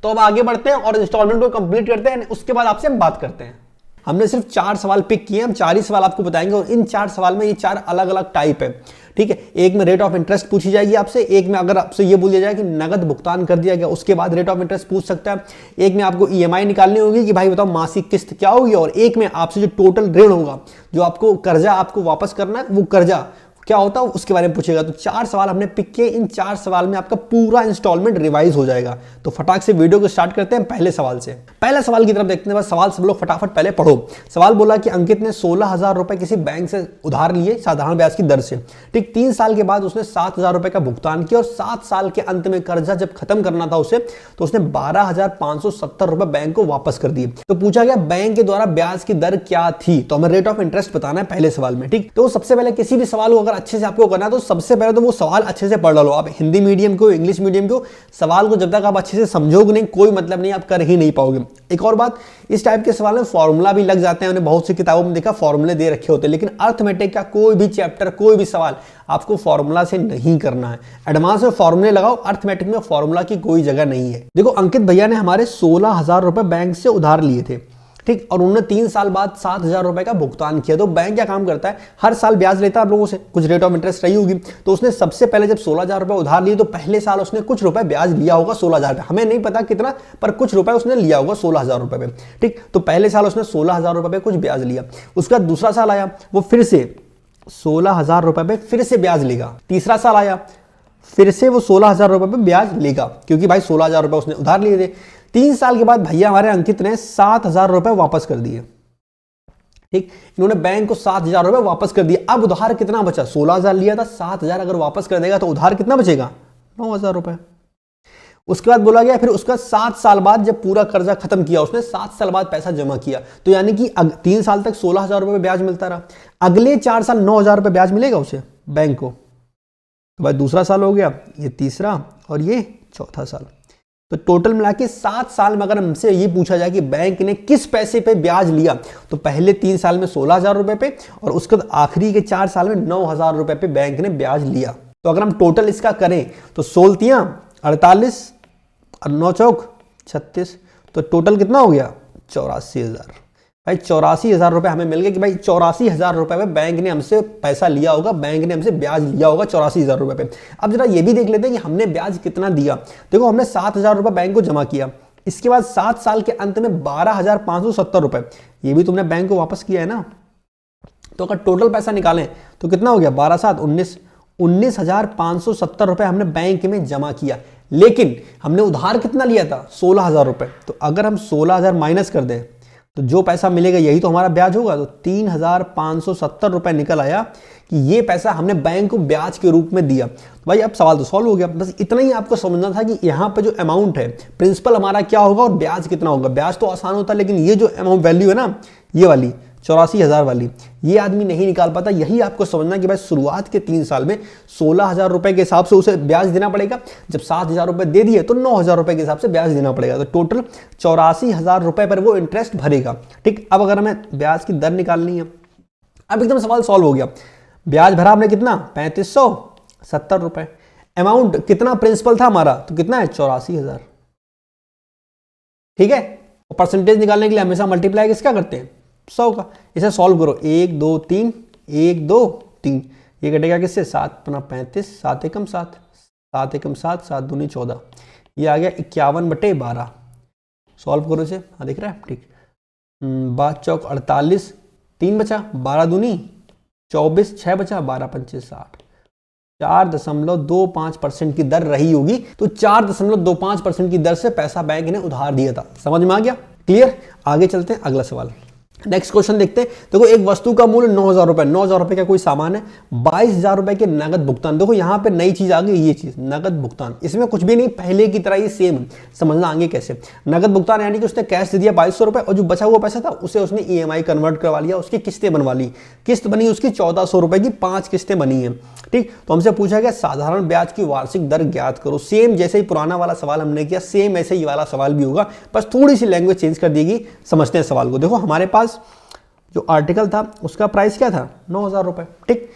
तो अब आगे बढ़ते हैं और इंस्टॉलमेंट को कंप्लीट करते हैं, उसके बाद आपसे हम बात करते हैं। हमने सिर्फ 4 सवाल पिक किए, हम 4 ही सवाल आपको बताएंगे, और इन 4 सवाल में ये 4 अलग अलग टाइप है। ठीक है, एक में रेट ऑफ इंटरेस्ट पूछी जाएगी आपसे, एक में अगर आपसे ये बोल दिया जाए कि नगद भुगतान कर दिया गया, उसके बाद रेट ऑफ इंटरेस्ट पूछ सकता है। एक में आपको ईएमआई निकालनी होगी कि भाई बताओ मासिक किस्त क्या होगी, और एक में आपसे जो टोटल ऋण होगा, जो आपको कर्जा आपको वापस करना है, वो कर्जा क्या होता है उसके बारे में पूछेगा। तो 4 सवाल हमने पिक किए, इन 4 सवाल में आपका पूरा इंस्टॉलमेंट रिवाइज हो जाएगा। तो फटाक से वीडियो को स्टार्ट करते हैं पहले सवाल से। पहले सवाल की तरफ देखते हैं, बस सवाल सब लोग फटाफट पहले पढ़ो। सवाल बोला कि अंकित ने 16,000 रुपए किसी बैंक से उधार लिए साधारण ब्याज की दर से। ठीक, 3 साल के बाद उसने 7,000 रुपए का भुगतान किया, और 7 साल के अंत में कर्जा जब खत्म करना था उसे, तो उसने 12,570 रुपए बैंक को वापस कर दिए। तो पूछा गया बैंक के द्वारा ब्याज की दर क्या थी, तो हमें रेट ऑफ इंटरेस्ट बताना है पहले सवाल में। ठीक, तो सबसे पहले किसी भी सवाल को अगर अच्छे से आपको करना है तो सबसे पहले तो वो सवाल अच्छे से पढ़ लो। आप हिंदी मीडियम को, इंग्लिश मीडियम को, सवाल को जब तक आप अच्छे से समझोगे नहीं, कोई मतलब नहीं, आप कर ही नहीं पाओगे। एक और बात, इस टाइप के सवाल में फॉर्मूला भी लग जाते हैं। मैंने बहुत सी किताबों में देखा फॉर्मूले दे रखे होते हैं, लेकिन अर्थमेटिक का कोई भी चैप्टर, कोई भी सवाल आपको फॉर्मूला से नहीं करना है। एडवांस में फॉर्मूले लगाओ, अर्थमेटिक में फॉर्मूला की कोई जगह नहीं है। देखो, अंकित भैया ने हमारे 16,000 रुपए बैंक से उधार लिए थे। ठीक, और उन्होंने 3 साल बाद 7,000 रुपए का भुगतान किया। तो बैंक क्या काम करता है, हर साल ब्याज लेता है आप लोगों से, कुछ रेट ऑफ इंटरेस्ट रही होगी। तो उसने सबसे पहले जब 16,000 रुपए उधार लिए, तो पहले साल उसने कुछ रुपए ब्याज लिया होगा 16,000 रुपए, हमें नहीं पता कितना, पर कुछ रुपए उसने लिया होगा 16,000 रुपए पे। ठीक, तो पहले साल उसने 16,000 रुपए पे कुछ ब्याज लिया। उसका दूसरा साल आया, वो फिर से 16,000 रुपए पे फिर से ब्याज लेगा। तीसरा साल आया, फिर से वो 16,000 रुपए पे ब्याज लेगा, क्योंकि भाई 16,000 रुपए उसने उधार लिए थे। 3 साल के बाद भैया हमारे अंकित ने 7,000 रुपए वापस कर दिए। ठीक, इन्होंने बैंक को 7,000 रुपए वापस कर दिए। अब उधार कितना बचा, 16,000 लिया था, 7,000 अगर वापस कर देगा तो उधार कितना बचेगा, 9,000 रुपए। उसके बाद बोला गया फिर उसका 7 साल बाद जब पूरा कर्जा खत्म किया उसने, 7 साल बाद पैसा जमा किया। तो यानी कि 3 साल तक 16,000 रुपए ब्याज मिलता रहा, अगले 4 साल 9,000 रुपए ब्याज मिलेगा उसे बैंक को। तो भाई दूसरा साल हो गया, ये तीसरा, और ये चौथा साल। तो टोटल मिला के 7 साल में अगर हमसे ये पूछा जाए कि बैंक ने किस पैसे पे ब्याज लिया, तो पहले 3 साल में 16,000 रुपए पे, और उसके बाद आखिरी के 4 साल में 9,000 रुपए पे बैंक ने ब्याज लिया। तो अगर हम टोटल इसका करें तो 16 48 और 9 चौक 36, तो टोटल कितना हो गया 84,000। भाई 84,000 रुपये हमें मिल गए कि भाई 84,000 रुपये पे बैंक ने हमसे पैसा लिया होगा, बैंक ने हमसे ब्याज लिया होगा 84,000 रुपये पे। अब जरा ये भी देख लेते हैं कि हमने ब्याज कितना दिया। देखो हमने 7,000 रुपये बैंक को जमा किया, इसके बाद 7 साल के अंत में 12,570 रुपये ये भी तुमने बैंक को वापस किया है ना। तो अगर टोटल पैसा निकालें तो कितना हो गया, 12 7 19, 19,570 रुपये हमने बैंक में जमा किया। लेकिन हमने उधार कितना लिया था, 16,000 रुपये। तो अगर हम 16,000 माइनस कर दें तो जो पैसा मिलेगा यही तो हमारा ब्याज होगा। तो 3,570 रुपये निकल आया कि ये पैसा हमने बैंक को ब्याज के रूप में दिया। तो भाई अब सवाल तो सॉल्व हो गया। बस इतना ही आपको समझना था कि यहाँ पे जो अमाउंट है, प्रिंसिपल हमारा क्या होगा और ब्याज कितना होगा। ब्याज तो आसान होता है, लेकिन ये जो अमाउंट वैल्यू है ना, ये वाली 84,000 वाली, ये आदमी नहीं निकाल पाता। यही आपको समझना कि भाई शुरुआत के 3 साल में 16,000 रुपए के हिसाब से उसे ब्याज देना पड़ेगा। जब 7,000 रुपए दे दिए तो 9,000 रुपए के हिसाब से ब्याज देना पड़ेगा। तो टोटल 84,000 रुपए पर वो इंटरेस्ट भरेगा। ठीक, अब अगर हमें ब्याज की दर निकालनी है, अब एकदम सवाल सॉल्व हो गया। ब्याज भरा हमने कितना, 3570 रुपए। अमाउंट कितना प्रिंसिपल था हमारा, तो कितना है, 84,000। ठीक है, और परसेंटेज निकालने के लिए हमेशा मल्टीप्लाई किसका करते हैं, 100 का। इसे सॉल्व करो, 1 2 3 1 2 3, ये कटेगा किससे, 7 × 35, 7 एकम 7, 7 एकम 7, 7 दूनी 14, ये आ गया 51/12। सॉल्व करो इसे, हाँ दिख रहा है, ठीक। 5 चौक 48, 3 बचा, 12 दूनी 24, 6 बचा, 12 पंचे 60, 4.25% की दर रही होगी। तो 4.25% की दर से पैसा बैंक ने उधार दिया था। समझ में आ गया, क्लियर। आगे चलते हैं, अगला सवाल, नेक्स्ट क्वेश्चन देखते हैं। देखो एक वस्तु का मूल्य 9,000 रुपए, 9,000 रुपए का कोई सामान है, 22,000 रुपए के नगद भुगतान। देखो यहाँ पे नई चीज आ गई, ये चीज नगद भुगतान, इसमें कुछ भी नहीं, पहले की तरह ही सेम। समझना आगे कैसे। नगद भुगतान यानी कि उसने कैश दे दिया 2200 रुपए, और जो बचा हुआ पैसा था उसे उसने EMI कन्वर्ट करवा लिया, उसकी किस्तें बनवा ली। किस्त बनी उसकी 1,400 रुपए की, 5 किस्तें बनी है। ठीक, तो हमसे पूछा गया साधारण ब्याज की वार्षिक दर ज्ञात करो। सेम जैसे ही पुराना वाला सवाल हमने किया, सेम ऐसे ही वाला सवाल भी होगा, बस थोड़ी सी लैंग्वेज चेंज कर देगी। समझते हैं सवाल को। देखो हमारे पास जो आर्टिकल था उसका प्राइस क्या था, 9,000 रुपए। ठीक,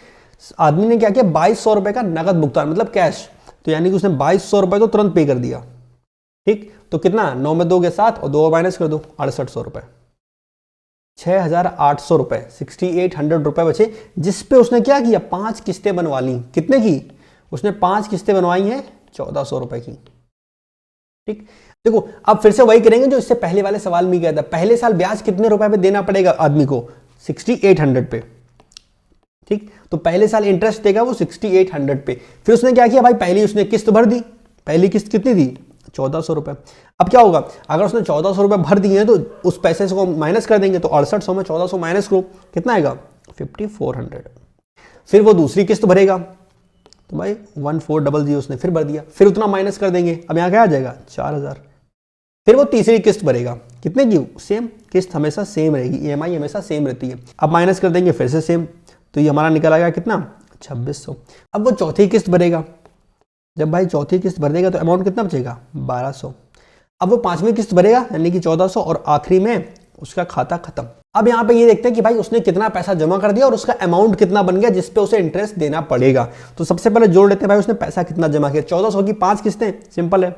आदमी ने क्या किया, 2,200 रुपए का नगद भुगतान, मतलब कैश। तो यानी कि उसने 2,200 रुपए तो तुरंत पे कर दिया। ठीक, तो कितना, 9 में 2 के 7 और 2 माइनस कर दो, 6800 रुपए, 6,800 रुपए, 6,800 रुपए बचे, जिसपे उसने क्या किया, 5 किस्तें बनवा ली। कितने की, उसने 5 किस्तें बनवाई हैं 1,400 रुपए की। ठीक, देखो अब फिर से वही करेंगे जो इससे पहले वाले सवाल में गया था। पहले साल ब्याज कितने रुपए पे देना पड़ेगा आदमी को, 6,800 पे। ठीक, तो पहले साल इंटरेस्ट देगा वो 6,800 पे। फिर उसने क्या किया भाई, पहली उसने किस्त भर दी। पहली किस्त कितनी थी, 1,400 रुपए। अब क्या होगा, अगर उसने 1,400 रुपए भर दिए हैं तो उस पैसे को माइनस कर देंगे, तो 6800 में 1,400 माइनस करो, कितना आएगा, 5,400। फिर वो दूसरी किस्त भरेगा, तो भाई 1,400 उसने फिर भर दिया, फिर उतना माइनस कर देंगे, अब यहाँ क्या आ जाएगा, 4,000। फिर वो तीसरी किस्त भरेगा, कितने की, सेम किस्त हमेशा सेम रहेगी, EMI हमेशा सेम रहती है। अब माइनस कर देंगे फिर से सेम, तो ये हमारा निकल आएगा कितना, 2,600। अब वो चौथी किस्त भरेगा, जब भाई चौथी किस्त भर देगा तो अमाउंट कितना बचेगा, 1,200। अब वो पांचवी किस्त भरेगा यानी कि 1,400, और आखिरी में उसका खाता खत्म। अब यहाँ पे ये देखते हैं कि भाई उसने कितना पैसा जमा कर दिया और उसका अमाउंट कितना बन गया जिसपे उसे इंटरेस्ट देना पड़ेगा। तो सबसे पहले जोड़ लेते हैं भाई उसने पैसा कितना जमा किया। 1,400 की 5 किस्तें, सिंपल है,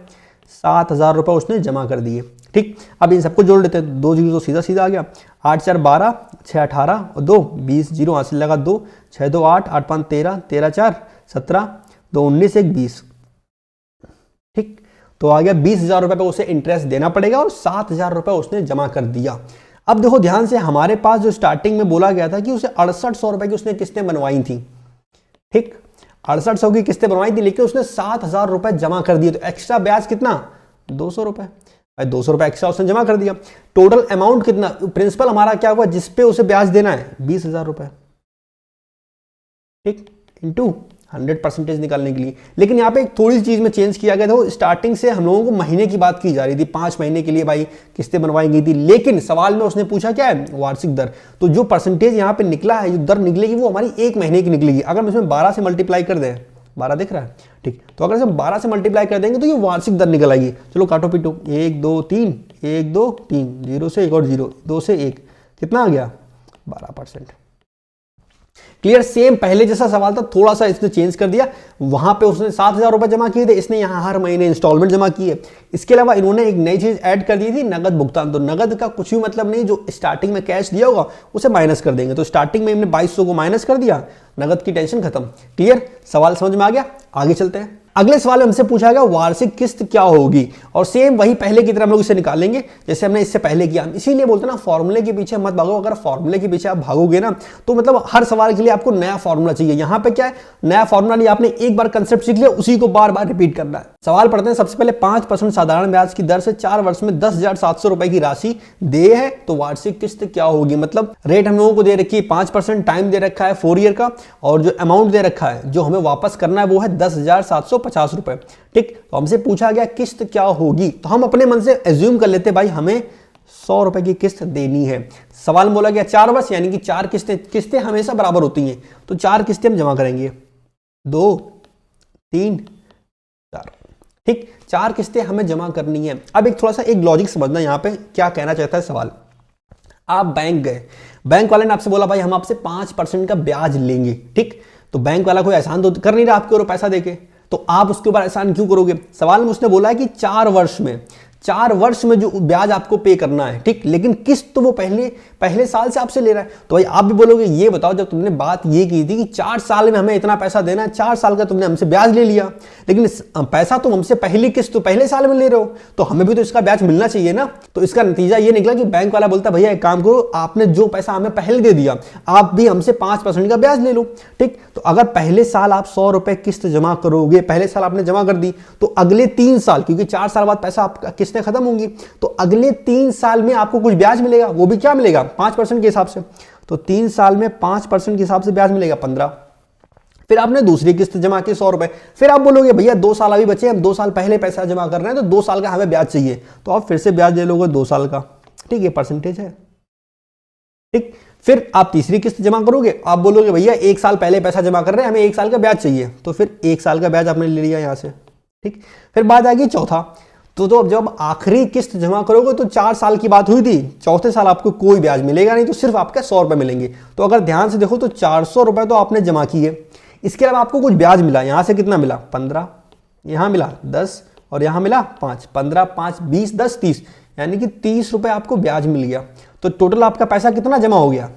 7,000 रुपए उसने जमा कर दिए। ठीक, अब इन सबको जोड़ लेते हैं, 2 जीरो तो सीधा सीधा आ गया, 8 4 12, 6 18 और 2 20, जीरो हासिल लगा 2, 6 2 8, 8 5 13, 13 4 17, 2 19 1 20। ठीक, तो आ गया 20,000 रुपए पे उसे इंटरेस्ट देना पड़ेगा और 7,000 रुपए उसने जमा कर दिया। अब देखो ध्यान से, हमारे पास जो स्टार्टिंग में बोला गया था कि उसे 6800 रुपए की उसने किस्तें बनवाई थी। ठीक, 6800 की किस्तें बनवाई थी, लेकिन उसने 7,000 रुपए जमा कर दिए, तो एक्स्ट्रा ब्याज कितना, 200 रुपए। 200 रुपए एक्स्ट्रा उसने जमा कर दिया। टोटल अमाउंट कितना, प्रिंसिपल हमारा क्या हुआ जिसपे उसे ब्याज देना है, 20,000 रुपए। ठीक, इंटू 100% निकालने के लिए। लेकिन यहाँ पे एक थोड़ी सी चीज में चेंज किया गया था, स्टार्टिंग से हम लोगों को महीने की बात की जा रही थी, 5 महीने के लिए भाई किस्तें बनवाई गई थी, लेकिन सवाल में उसने पूछा क्या है, वार्षिक दर। तो जो परसेंटेज यहाँ पे निकला है, जो दर निकलेगी वो हमारी 1 महीने की निकलेगी। अगर हम इसमें 12 से मल्टीप्लाई कर दें, 12 दिख रहा है, ठीक, तो अगर हम 12 से मल्टीप्लाई कर देंगे तो ये वार्षिक दर निकल आएगी। चलो काटो पीटो, 1 2 3, 1 2 3, 0 से 1 और 0, 2 से 1, कितना आ गया, 12%। क्लियर। सेम पहले जैसा सवाल था, थोड़ा सा इसने चेंज कर दिया। वहां पे उसने 7,000 रुपए जमा किए थे, इसने यहाँ हर महीने इंस्टॉलमेंट जमा किए। इसके अलावा इन्होंने एक नई चीज ऐड कर दी थी, नगद भुगतान। तो नगद का कुछ भी मतलब नहीं, जो स्टार्टिंग में कैश दिया होगा उसे माइनस कर देंगे। तो स्टार्टिंग में हमने 2200 को माइनस कर दिया, नगद की टेंशन खत्म। क्लियर, सवाल समझ में आ गया। आगे चलते हैं। अगले सवाल में हमसे पूछा गया वार्षिक किस्त क्या होगी, और सेम वही पहले की तरह हम लोग इसे निकालेंगे जैसे हमने इससे पहले किया। इसीलिए बोलते ना, फॉर्मूले के पीछे मत भागो। अगर फॉर्मूले के पीछे आप भागोगे ना तो मतलब हर सवाल के लिए आपको नया फॉर्मूला चाहिए। यहां पे क्या है, नया फॉर्मूला नहीं, आपने एक बार कंसेप्ट सीख लिया, उसी को बार बार रिपीट करना है। सवाल पढ़ते हैं। सबसे पहले 5% साधारण ब्याज की दर से 4 वर्ष में 10,700 रुपए की राशि दे है तो वार्षिक किस्त क्या होगी। मतलब रेट हम लोगों को दे रखी है 5%, टाइम दे रखा है 4 ईयर का, और जो अमाउंट दे रखा है जो हमें वापस करना है वो है 10,750 रुपए। ठीक, तो हमसे पूछा गया किस्त क्या होगी, तो हम अपने मन से एज्यूम कर लेते भाई हमें 100 रुपए की किस्त देनी है। सवाल में बोला गया 4 वर्ष, यानी कि 4 किस्तें हमेशा बराबर होती हैं। तो 4 किस्तें हम जमा करेंगे, 2, 3, 4। ठीक, 4 किस्तें हमें जमा करनी है। अब एक थोड़ा सा एक लॉजिक समझना, यहां पे क्या कहना चाहता है सवाल। आप बैंक गए, बैंक वाले ने आपसे बोला भाई हम आपसे 5% का ब्याज लेंगे। ठीक, तो बैंक वाला कोई एहसान तो कर नहीं रहा आपके ऊपर पैसा देके, तो आप उसके ऊपर एहसान क्यों करोगे। सवाल में उसने बोला है कि 4 वर्ष में जो ब्याज आपको पे करना है। ठीक, लेकिन किस्त तो वो पहले साल से आपसे ले रहा है। तो भाई आप भी बोलोगे ये बताओ, जब तुमने बात ये की थी कि 4 साल में हमें इतना पैसा देना है, 4 साल का तुमने हमसे ब्याज ले लिया, लेकिन पैसा तुम हमसे पहली किस्त तो पहले साल में ले रहे हो, तो हमें भी तो इसका ब्याज मिलना चाहिए ना। तो इसका नतीजा ये निकला कि बैंक वाला बोलता भैया एक काम करो, आपने जो पैसा हमें पहले दे दिया आप भी हमसे 5% का ब्याज ले लो। ठीक, तो अगर पहले साल आप 100 रुपए किस्त जमा करोगे, पहले साल आपने जमा कर दी, तो अगले 3 साल, क्योंकि 4 साल बाद पैसा आपका किस्तें खत्म होंगी, तो अगले 3 साल में आपको कुछ ब्याज मिलेगा। वो भी क्या मिलेगा, 5% के हिसाब से। तो 3 साल में 5% के हिसाब से ब्याज मिलेगा 15। फिर आपने दूसरी किस्त जमा की 100 रुपए। फिर आप बोलोगे भैया 2 साल अभी बचे, हम 2 साल पहले पैसा जमा कर रहे हैं, तो 2 साल का हमें ब्याज चाहिए, तो आप फिर से ब्याज ले लोगे 2 साल का। ठीक, ये परसेंटेज है। ठीक, फिर आप तीसरी किस्त जमा करोगे, आप बोलोगे भैया 1 साल पहले पैसा जमा कर रहे हैं, हमें 1 साल का ब्याज चाहिए, तो फिर 1 साल का ब्याज आपने ले लिया यहां से। ठीक, फिर बात आ गई चौथा। तो अब जब आखिरी किस्त जमा करोगे तो 4 साल की बात हुई थी, चौथे साल आपको कोई ब्याज मिलेगा नहीं, तो सिर्फ आपके 100 रुपए मिलेंगे। तो अगर ध्यान से देखो तो 400 रुपए तो आपने जमा किए, इसके अलावा आपको कुछ ब्याज मिला। यहां से कितना मिला, 15, यहां मिला 10, और यहां मिला 5, 15, 5, 20, 10, 30, यानी कि 30 रुपए आपको ब्याज मिल गया। तो टोटल आपका पैसा कितना जमा हो गया,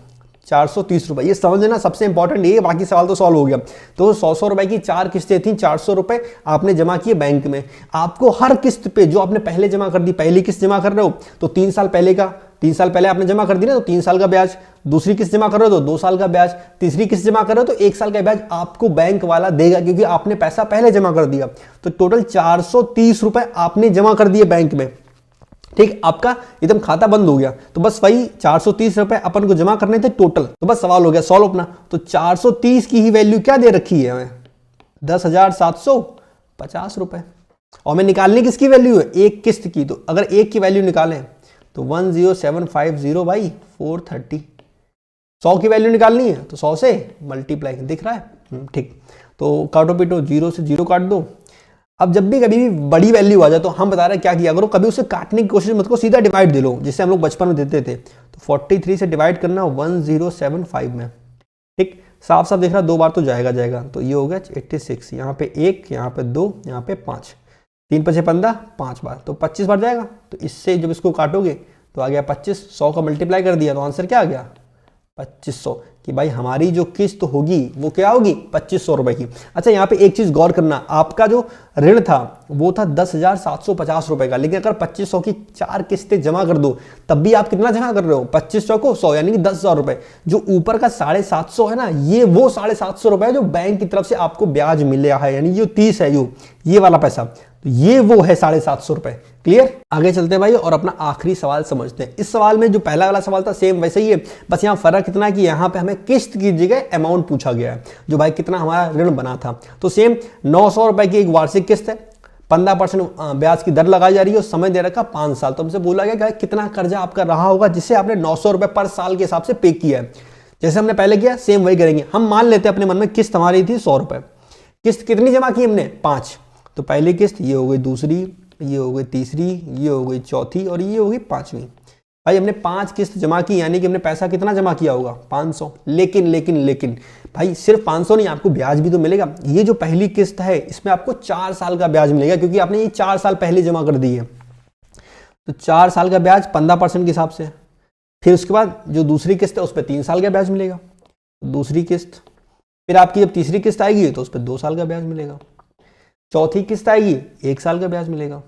430 रुपए। ये समझ लेना सबसे इंपॉर्टेंट, ये बाकी सवाल तो सॉल्व हो गया। तो 100 रुपए की 4 किस्तें थी, 400 रुपए आपने जमा किए बैंक में। आपको हर किस्त पे जो आपने पहले जमा कर दी, पहली किस्त जमा कर रहे हो तो 3 साल पहले का, 3 साल पहले आपने जमा कर दी ना, तो 3 साल का ब्याज, दूसरी किस्त जमा कर रहे हो तो 2 साल का ब्याज, तीसरी किस्त जमा कर रहे हो तो 1 साल का ब्याज आपको बैंक वाला देगा, क्योंकि आपने पैसा पहले जमा कर दिया। तो टोटल 430 रुपए आपने जमा कर दिए बैंक में। ठीक, आपका एकदम खाता बंद हो गया। तो बस वही 430 रुपए अपन को जमा करने थे टोटल। तो बस सवाल हो गया सॉल्व अपना। तो 430 की ही वैल्यू क्या दे रखी है हमें, 10,750 रुपए। और हमें निकालने किसकी वैल्यू है, एक किस्त की। तो अगर एक की वैल्यू निकालें तो 10750 बाई 430, 100 की वैल्यू निकालनी है तो 100 से मल्टीप्लाई, दिख रहा है। ठीक, तो काटो पीटो, 0 से 0 काट दो। अब जब भी कभी भी बड़ी वैल्यू आ जाए तो हम बता रहे हैं क्या किया करो, कभी उसे काटने की कोशिश मत करो, सीधा डिवाइड दे लो, जिससे हम लोग बचपन में देते थे। तो 43 से डिवाइड करना 1075 में। ठीक, साफ साफ दिख रहा है, 2 बार तो जाएगा। तो ये हो गया 86, यहाँ पे 1, यहाँ पे 2, यहाँ पे 5, 3 × 5 = 15, 5 बार तो 25 बार जाएगा। तो इससे जब इसको काटोगे तो आ गया 25, 100 का मल्टीप्लाई कर दिया तो आंसर क्या आ गया, 2500। कि भाई हमारी जो किस्त होगी वो क्या होगी, 2500 रुपए की। अच्छा, यहाँ पे एक चीज गौर करना, आपका जो ऋण था वो था 10,750 रुपए का, लेकिन अगर 2500 की 4 किस्तें जमा कर दो तब भी आप कितना जमा कर रहे हो, 2500 को 100, यानी कि 10,000 रुपए। जो ऊपर का 750 है ना, ये वो 750 रुपए जो बैंक की तरफ से आपको ब्याज मिला है, यानी जो 30 है, ये वाला पैसा, तो ये वो है 750 रुपए। क्लियर, आगे चलते हैं भाई और अपना आखिरी सवाल समझते हैं। इस सवाल में जो पहला वाला सवाल था सेम वैसे ही है, बस यहाँ फर्क इतना है कि यहाँ पे हमें किस्त की जगह अमाउंट पूछा गया है, जो भाई कितना हमारा ऋण बना था। तो सेम 900 रुपए की एक वार्षिक किस्त है, 15% ब्याज की दर लगाई जा रही है, समय दे रखा 5 साल। तो हमसे बोला गया कितना कर्जा आपका रहा होगा जिससे आपने 900 रुपए पर साल के हिसाब से पे किया है। जैसे हमने पहले किया सेम वही करेंगे। हम मान लेते हैं अपने मन में किस्त हमारी थी 100 रुपए, किस्त कितनी जमा की हमने, 5। तो पहली किस्त ये हो गई, दूसरी ये हो गई, तीसरी ये हो गई, चौथी और ये हो गई 5वीं। भाई हमने 5 किस्त जमा की, यानी कि हमने पैसा कितना जमा किया होगा 500। लेकिन भाई सिर्फ 500 नहीं, आपको ब्याज भी तो मिलेगा। ये जो पहली किस्त है इसमें आपको 4 साल का ब्याज मिलेगा, क्योंकि आपने ये 4 साल पहले जमा कर दी है। तो 4 साल का ब्याज 15% के हिसाब से। फिर उसके बाद जो दूसरी किस्त है उस पर 3 साल का ब्याज मिलेगा, दूसरी किस्त। फिर आपकी जब तीसरी किस्त आएगी तो उस पर 2 साल का ब्याज मिलेगा। चौथी किस्त आएगी 1 साल का ब्याज मिलेगा।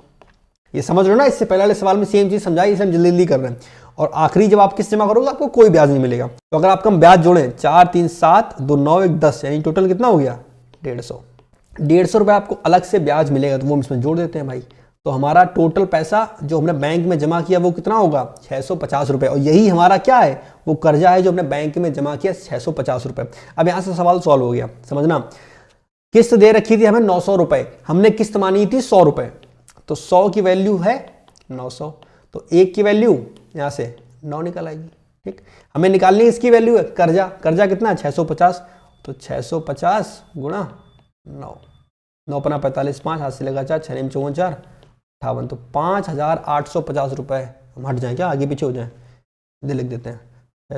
ये समझ रहे हो ना, इससे पहले वाले सवाल में सेम चीज समझाई, इसे हम जल्दी जल्दी कर रहे हैं। और आखिरी जब आप किस्त जमा करोगे आपको कोई ब्याज नहीं मिलेगा। तो अगर आपका हम ब्याज जोड़ें 4 3 7 2 9 1 10, यानी टोटल कितना हो गया 150 रुपए आपको अलग से ब्याज मिलेगा। तो वो हम इसमें जोड़ देते हैं भाई। तो हमारा टोटल पैसा जो हमने बैंक में जमा किया वो कितना होगा 650 रुपए। और यही हमारा क्या है, वो कर्जा है जो हमने बैंक में जमा किया 650 रुपए। अब यहां से सवाल सॉल्व हो गया, समझना। किस्त दे रखी थी हमें 900 रुपए, हमने किस्त मानी थी 100 रुपए। तो 100 की वैल्यू है 900, तो 1 की वैल्यू यहां से 9 निकल आएगी। ठीक, हमें निकालनी है इसकी वैल्यू है कर्जा। कर्जा कितना है 650, तो 650 गुणा 9, 9 पना 45, 5 हाथ से लगा 4, 6 4 4 58, तो 5850 रुपए। हम हट जाए क्या, आगे पीछे हो जाए, लिख देते हैं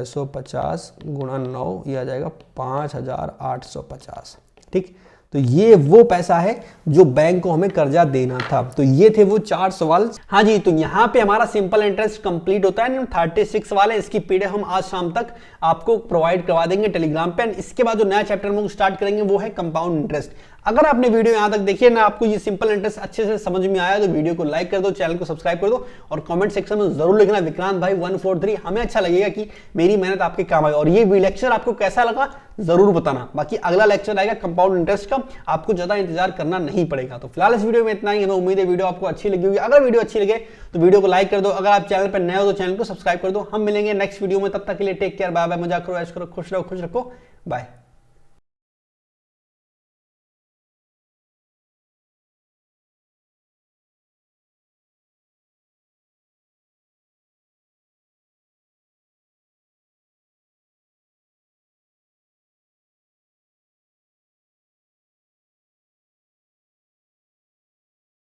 650 गुणा 9, ये आ जाएगा 5850। ठीक, तो ये वो पैसा है जो बैंक को हमें कर्जा देना था। तो ये थे वो 4 सवाल। हाँ जी, तो यहाँ पे हमारा सिंपल इंटरेस्ट कंप्लीट होता है। 36 सवाल है, इसकी पीडीएफ हम आज शाम तक आपको प्रोवाइड करवा देंगे टेलीग्राम पे। इसके बाद जो नया चैप्टर हम स्टार्ट करेंगे वो है कंपाउंड इंटरेस्ट। अगर आपने वीडियो यहाँ तक देखी है ना, आपको ये सिंपल इंटरेस्ट अच्छे से समझ में आया, तो वीडियो को लाइक कर दो, चैनल को सब्सक्राइब कर दो और कमेंट सेक्शन में जरूर लिखना विक्रांत भाई 143। हमें अच्छा लगेगा कि मेरी मेहनत आपके काम आई। और ये लेक्चर आपको कैसा लगा जरूर बताना। बाकी अगला लेक्चर आएगा कंपाउंड इंटरेस्ट का, आपको ज्यादा इंतजार करना नहीं पड़ेगा। तो फिलहाल इस वीडियो में इतना ही। हमें उम्मीद है वीडियो आपको अच्छी लगी होगी। अगर वीडियो अच्छी लगे तो वीडियो को लाइक कर दो। अगर आप चैनल पर नए हो तो चैनल को सब्सक्राइब कर दो। हम मिलेंगे नेक्स्ट वीडियो में, तब तक के लिए टेक केयर, बाय बाय, मजाक करो, ऐश करो, खुश रहो, खुश रखो, बाय।